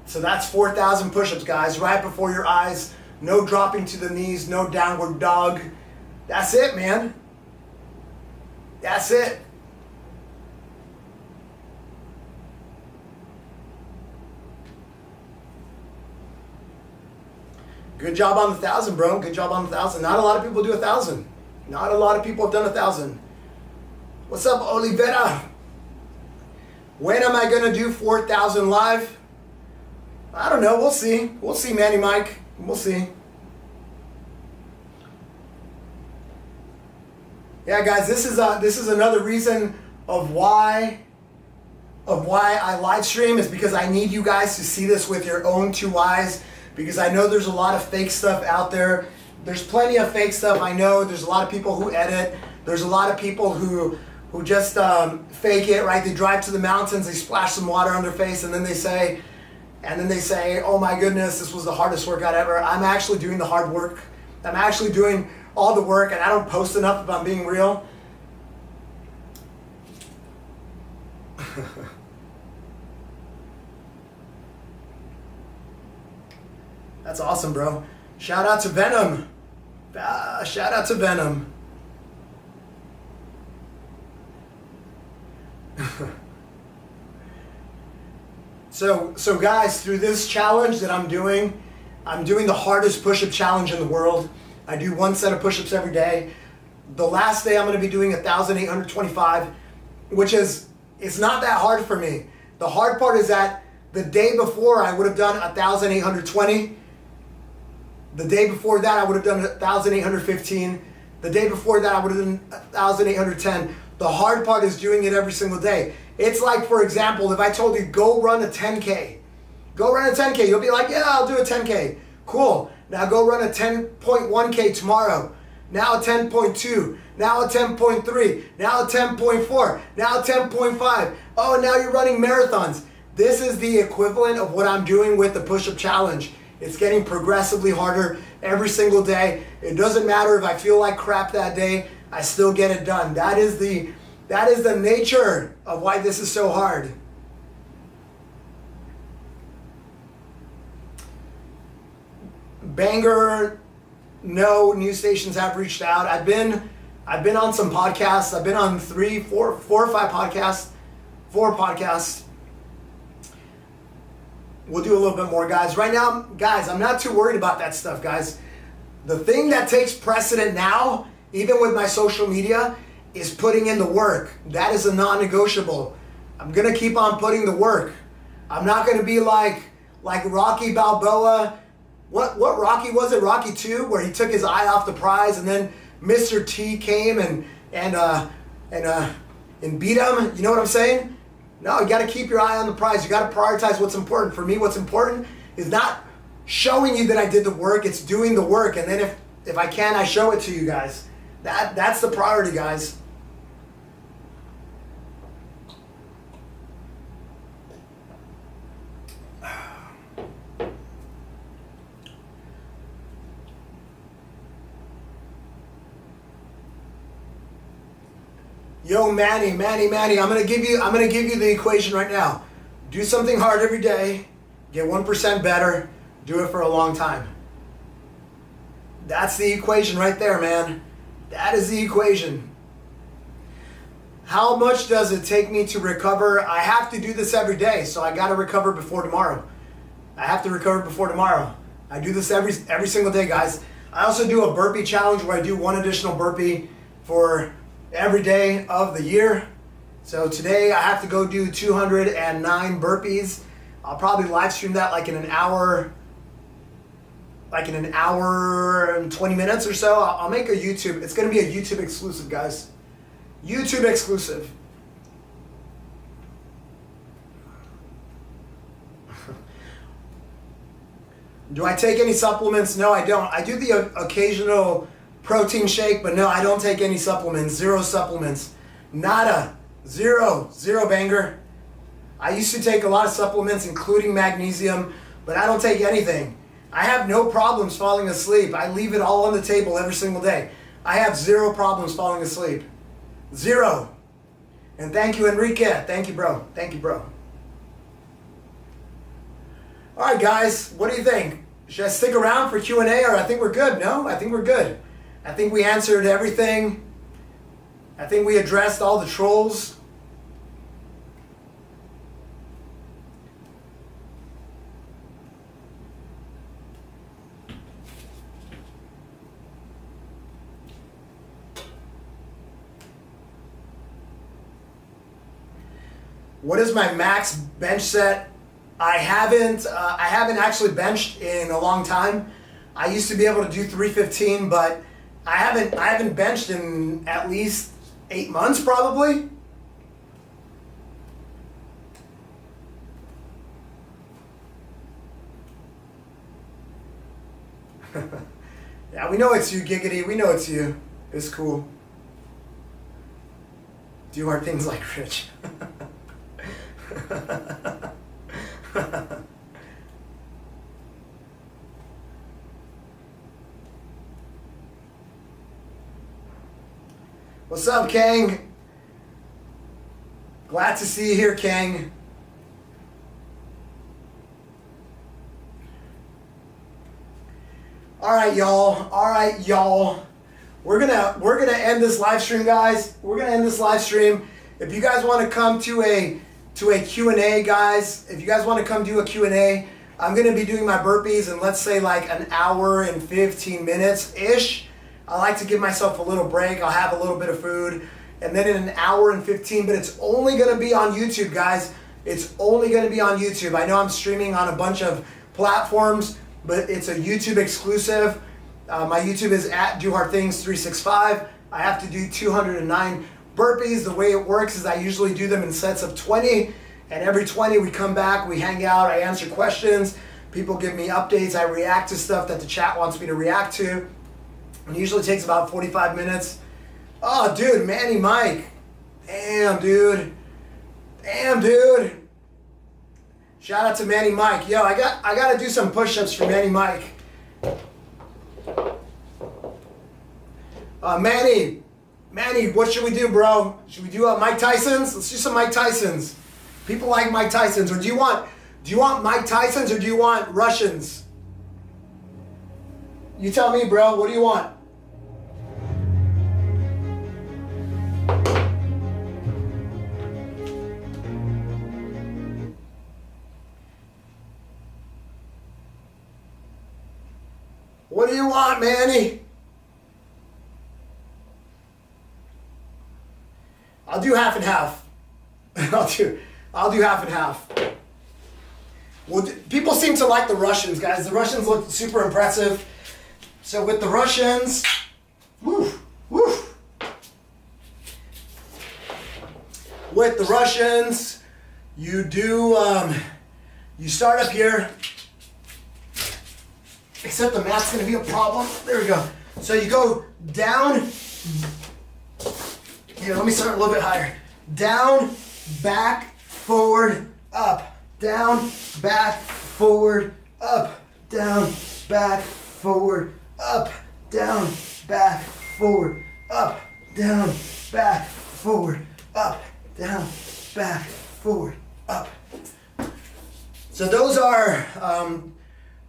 So that's 4,000 push-ups, guys, right before your eyes. No dropping to the knees, no downward dog. That's it, man. That's it. Good job on the 1,000, bro. Good job on the 1,000. Not a lot of people do 1,000. Not a lot of people have done 1,000. What's up, Olivera? When am I gonna do 4,000 live? I don't know. We'll see. We'll see, Manny Mike. We'll see. Yeah, guys, this is another reason of why I live stream, is because I need you guys to see this with your own two eyes, because I know there's a lot of fake stuff out there. There's plenty of fake stuff. I know there's a lot of people who edit. There's a lot of people who just fake it, right? They drive to the mountains, they splash some water on their face, and then they say, oh my goodness, this was the hardest workout ever. I'm actually doing the hard work. I'm actually doing all the work, and I don't post enough if I'm being real. That's awesome, bro. Shout out to Venom. Shout out to Venom. So guys, through this challenge that I'm doing the hardest push-up challenge in the world. I do one set of push-ups every day. The last day I'm going to be doing 1,825, which is, it's not that hard for me. The hard part is that the day before I would have done 1,820. The day before that I would have done 1,815. The day before that I would have done 1,810. The hard part is doing it every single day. It's like, for example, if I told you, go run a 10K. Go run a 10K. You'll be like, yeah, I'll do a 10K. Cool. Now go run a 10.1K tomorrow. Now a 10.2. Now a 10.3. Now a 10.4. Now a 10.5. Oh, now you're running marathons. This is the equivalent of what I'm doing with the push-up challenge. It's getting progressively harder every single day. It doesn't matter if I feel like crap that day. I still get it done. That is the nature of why this is so hard. Banger, no news stations have reached out. I've been on some podcasts. I've been on 4 or 5 podcasts. 4 podcasts. We'll do a little bit more, guys. Right now, guys, I'm not too worried about that stuff, guys. The thing that takes precedent now, even with my social media, is putting in the work. That is a non-negotiable. I'm going to keep on putting the work. I'm not going to be like Rocky Balboa. What Rocky was it? Rocky 2, where he took his eye off the prize, and then Mr. T came and beat him. You know what I'm saying? No, you got to keep your eye on the prize. You got to prioritize what's important. For me, what's important is not showing you that I did the work. It's doing the work, and then if I can, I show it to you guys. That's the priority, guys. Yo, Manny, I'm gonna give you the equation right now. Do something hard every day, get 1% better, do it for a long time. That's the equation right there, man. That is the equation. How much does it take me to recover? I have to do this every day, so I gotta recover before tomorrow. I have to recover before tomorrow. I do this every single day, guys. I also do a burpee challenge where I do 1 additional burpee for every day of the year. So today I have to go do 209 burpees. I'll probably live stream that like in an hour and 20 minutes or so. I'll make a YouTube. It's going to be a YouTube exclusive, guys. YouTube exclusive. Do I take any supplements? No, I don't. I do the occasional protein shake, but no, I don't take any supplements. 0 supplements. Nada. 0 banger. I used to take a lot of supplements, including magnesium, but I don't take anything. I have no problems falling asleep. I leave it all on the table every single day. I have 0 problems falling asleep. 0. And thank you, Enrique. Thank you, bro. Thank you, bro. All right, guys, what do you think? Should I stick around for Q&A, or I think we're good? No, I think we're good. I think we answered everything. I think we addressed all the trolls. What is my max bench set? I haven't actually benched in a long time. I used to be able to do 315, but I haven't benched in at least 8 months probably. Yeah, we know it's you, Giggity. We know it's you. It's cool. Do hard things like Rich. What's up, Kang? Glad to see you here, Kang. All right, y'all. All right, y'all. We're gonna end this live stream, guys. We're gonna end this live stream. If you guys want to come to a Q&A, guys, if you guys want to come do a Q&A, I'm gonna be doing my burpees in, let's say, like an hour and 15 minutes ish. I like to give myself a little break. I'll have a little bit of food, and then in an hour and 15. But it's only gonna be on YouTube, guys. It's only gonna be on YouTube. I know I'm streaming on a bunch of platforms, but it's a YouTube exclusive. My YouTube is at DoHardThings365. I have to do 209 burpees. The way it works is I usually do them in sets of 20, and every 20 we come back, we hang out, I answer questions, people give me updates, I react to stuff that the chat wants me to react to. It usually takes about 45 minutes. Oh, dude, Manny Mike. Damn, dude. Damn, dude. Shout out to Manny Mike. Yo, I got to do some push-ups for Manny Mike. Manny, what should we do, bro? Should we do Mike Tyson's? Let's do some Mike Tyson's. People like Mike Tyson's. Or do you want Mike Tyson's or do you want Russians? You tell me, bro. What do you want? What do you want, Manny? I'll do half and half. I'll do half and half. Well, people seem to like the Russians, guys. The Russians look super impressive. So with the Russians, with the Russians, you do, you start up here. Except the mat's gonna be a problem. There we go. So you go down. Here, let me start a little bit higher. Down, back, forward, up. Down, back, forward, up. Down, back, forward, up. Down, back, forward, up. Down, back, forward, up. Down, back, forward, up. So those are,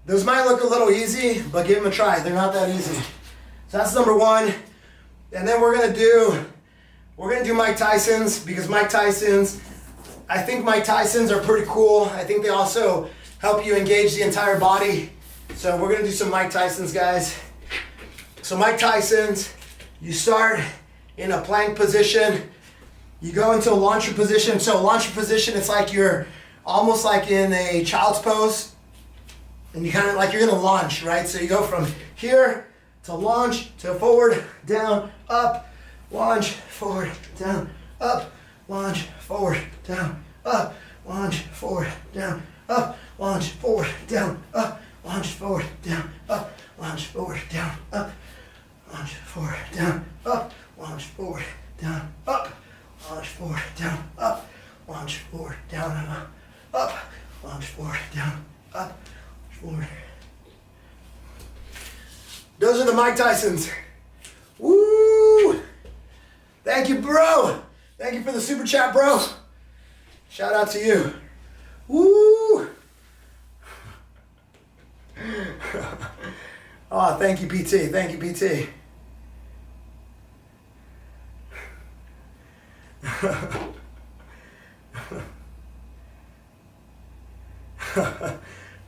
those might look a little easy, but give them a try. They're not that easy. So that's number one. And then we're gonna do Mike Tyson's, because Mike Tyson's, I think Mike Tyson's are pretty cool. I think they also help you engage the entire body. So we're gonna do some Mike Tyson's, guys. So Mike Tyson's, you start in a plank position. You go into a launcher position. So a launcher position, it's like you're almost like in a child's pose. And you kind of like you're gonna launch, right? So you go from here to launch to forward, down, up, launch, forward, down, up, launch, forward, down, up, launch, forward, down, up, launch, forward, down, up, launch, forward, down, up, launch, forward, down, up, launch, forward, down, up, launch, forward, down, up, launch, forward, down, up, launch, forward, down, up, launch, forward, down, up, forward. Those are the Mike Tyson's. Woo! Thank you, bro. Thank you for the super chat, bro. Shout out to you. Woo! Oh, thank you, PT. Thank you, PT.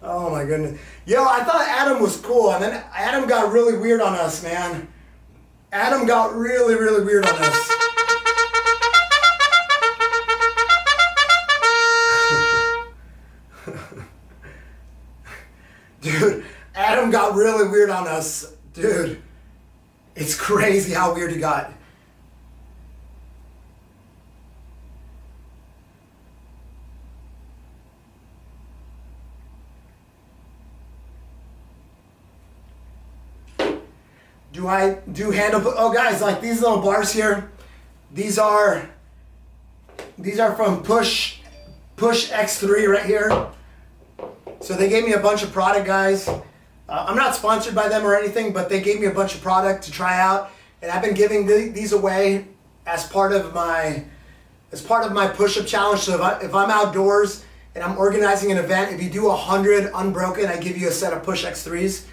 Oh my goodness. Yo, I thought Adam was cool, and then Adam got really weird on us, man. Adam got really, really weird on us. Dude, Adam got really weird on us. Dude, it's crazy how weird he got. Do I do handle? Oh, guys, like these little bars here. These are from Push X3 right here. So they gave me a bunch of product, guys. I'm not sponsored by them or anything, but they gave me a bunch of product to try out, and I've been giving these away as part of my push-up challenge. So if I'm outdoors and I'm organizing an event, if you do 100 unbroken, I give you a set of Push X3s.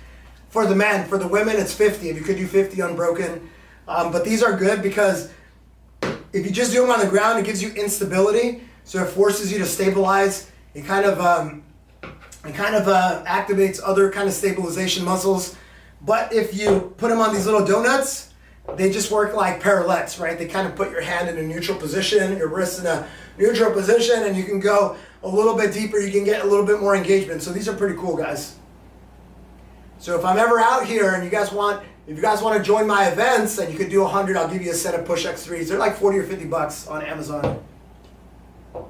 For the men, for the women, it's 50. If you could do 50 unbroken, but these are good because if you just do them on the ground, it gives you instability. So it forces you to stabilize. It kind of activates other kind of stabilization muscles. But if you put them on these little donuts, they just work like parallettes, right? They kind of put your hand in a neutral position, your wrist in a neutral position, and you can go a little bit deeper. You can get a little bit more engagement. So these are pretty cool, guys. So if I'm ever out here and if you guys want to join my events and you could do 100, I'll give you a set of Push X3s. They're like 40 or 50 bucks on Amazon. All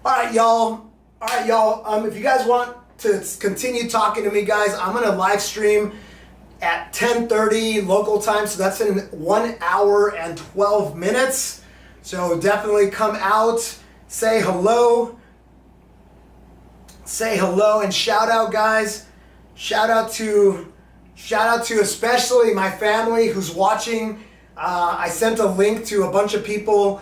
right, y'all. If you guys want to continue talking to me, guys, I'm gonna live stream at 10:30 local time. So that's in 1 hour and 12 minutes. So definitely come out. Say hello, and shout out, guys. Shout out to especially my family who's watching. I sent a link to a bunch of people.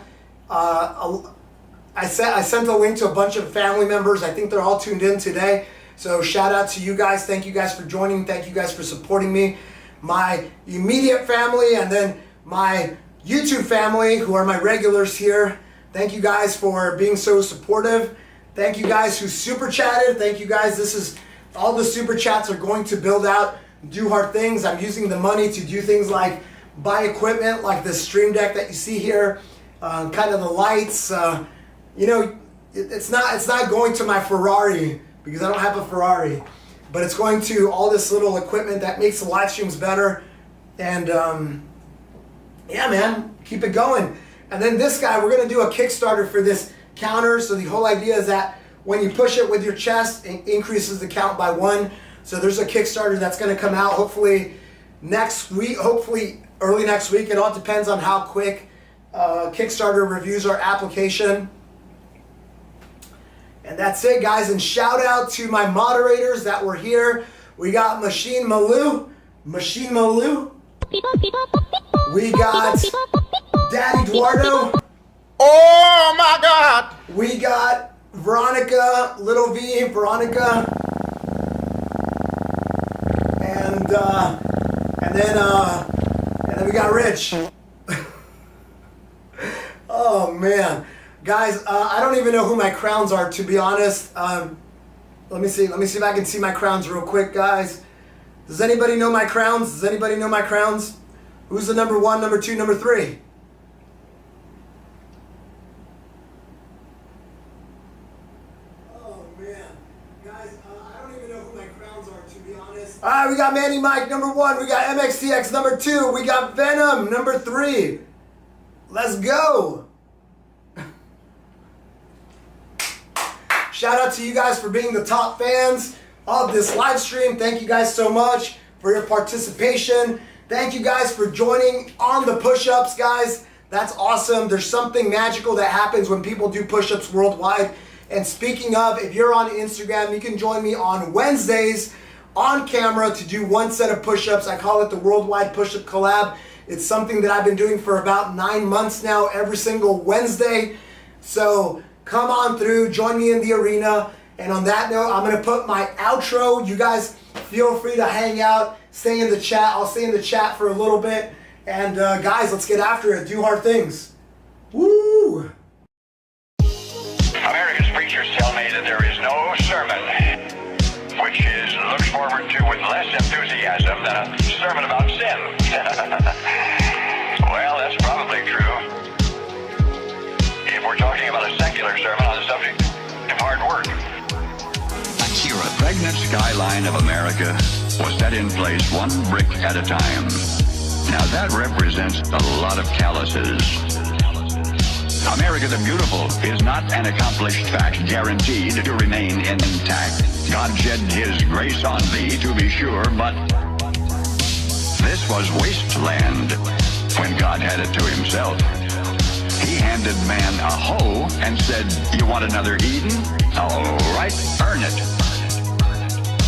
I sent a link to a bunch of family members. I think they're all tuned in today. So shout out to you guys. Thank you guys for joining. Thank you guys for supporting me. My immediate family and then my YouTube family who are my regulars here. Thank you guys for being so supportive. Thank you guys who super chatted. Thank you guys. This is all the super chats are going to build out, do hard things. I'm using the money to do things like buy equipment like the Stream Deck that you see here, kind of the lights. You know, it's not going to my Ferrari because I don't have a Ferrari, but it's going to all this little equipment that makes the live streams better. And yeah, man, keep it going. And then this guy, we're gonna do a Kickstarter for this counter. So the whole idea is that when you push it with your chest, it increases the count by 1. So there's a Kickstarter that's gonna come out hopefully next week, hopefully early next week. It all depends on how quick Kickstarter reviews our application. And that's it, guys. And shout out to my moderators that were here. We got Machine Malou. We got Daddy Eduardo. Oh my God! We got Veronica, Little V, Veronica. And then we got Rich. Oh man. Guys, I don't even know who my crowns are, to be honest. Let me see if I can see my crowns real quick, guys. Does anybody know my crowns? Who's the number 1, number 2, number 3? Oh man, guys, I don't even know who my crowns are, to be honest. All right, we got Manny Mike, number 1. We got MXTX, number 2. We got Venom, number 3. Let's go. Shout out to you guys for being the top fans of this live stream. Thank you guys so much for your participation. Thank you guys for joining on the push-ups, guys. That's awesome. There's something magical that happens when people do push-ups worldwide. And speaking of, if you're on Instagram, you can join me on Wednesdays on camera to do 1 set of push-ups. I call it the Worldwide Push-Up Collab. It's something that I've been doing for about 9 months now, every single Wednesday. So come on through, join me in the arena. And on that note, I'm gonna put my outro. You guys feel free to hang out, stay in the chat. I'll stay in the chat for a little bit. And guys, let's get after it. Do hard things. Woo! America's preachers tell me that there is no sermon which is looked forward to with less enthusiasm than a sermon about sin. Well, that's probably true. If we're talking about a secular pregnant skyline of America was set in place one brick at a time. Now that represents a lot of calluses. America the Beautiful is not an accomplished fact guaranteed to remain intact. God shed his grace on thee, to be sure, but this was wasteland when God had it to himself. He handed man a hoe and said, "You want another Eden? All right, earn it."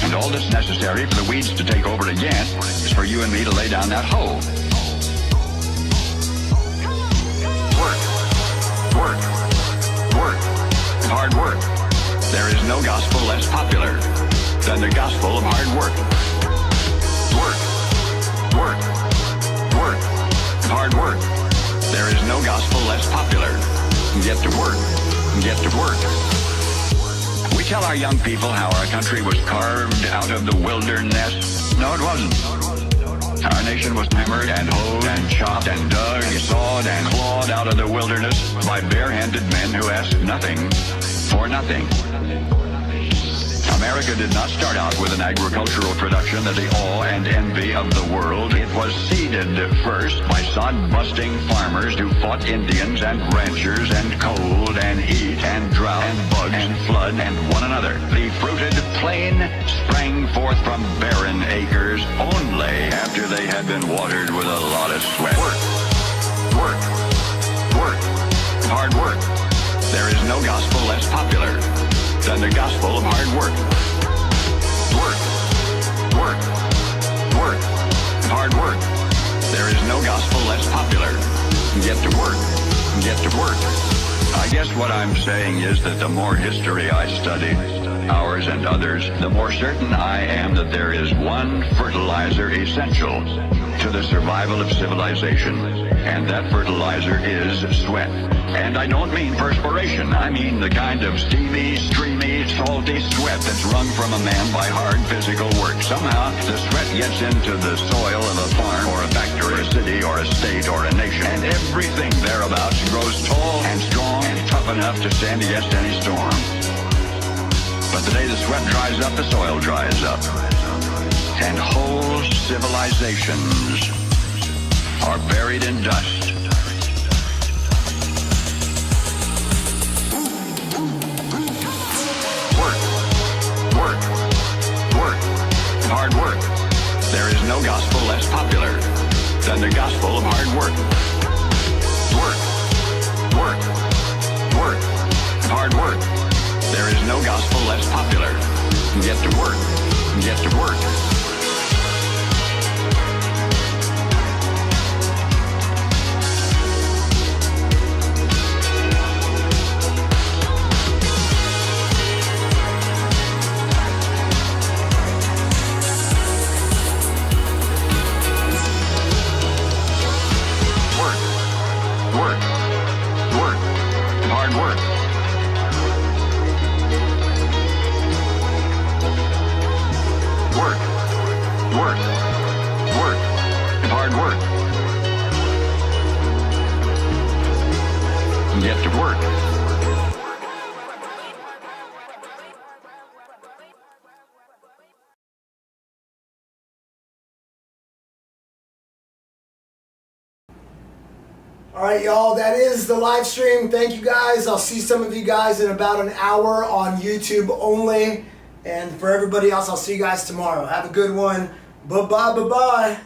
And all that's necessary for the weeds to take over again is for you and me to lay down that hoe. Work, work, work, hard work. There is no gospel less popular than the gospel of hard work. Work, work, work, hard work. There is no gospel less popular. Get to work, get to work. We tell our young people how our country was carved out of the wilderness. No, it wasn't. Our nation was hammered and hoed and chopped and dug, sawed and clawed out of the wilderness by bare-handed men who asked nothing for nothing. America did not start out with an agricultural production that the awe and envy of the world. It was seeded first by sod-busting farmers who fought Indians and ranchers and cold and heat and drought and bugs and flood and one another. The fruited plain sprang forth from barren acres only after they had been watered with a lot of sweat. Work, work, work, hard work. There is no gospel less popular than the gospel of hard work. Work, work, work, hard work. There is no gospel less popular. Get to work, get to work. I guess what I'm saying is that the more history I study, ours and others, the more certain I am that there is one fertilizer essential to the survival of civilization, and that fertilizer is sweat. And I don't mean perspiration. I mean the kind of steamy, streamy, salty sweat that's wrung from a man by hard physical work. Somehow, the sweat gets into the soil of a farm or a factory, a city or a state or a nation, and everything thereabouts grows tall and strong and tough enough to stand against any storm. But the day the sweat dries up, the soil dries up. And whole civilizations are buried in dust. Work, work, work, hard work. There is no gospel less popular than the gospel of hard work. Work, work, work, hard work. There is no gospel less popular. Get to work, get to work. Get to work. All right, y'all, that is the live stream. Thank you guys. I'll see some of you guys in about an hour on YouTube only. And for everybody else, I'll see you guys tomorrow. Have a good one. Bye-bye, bye-bye.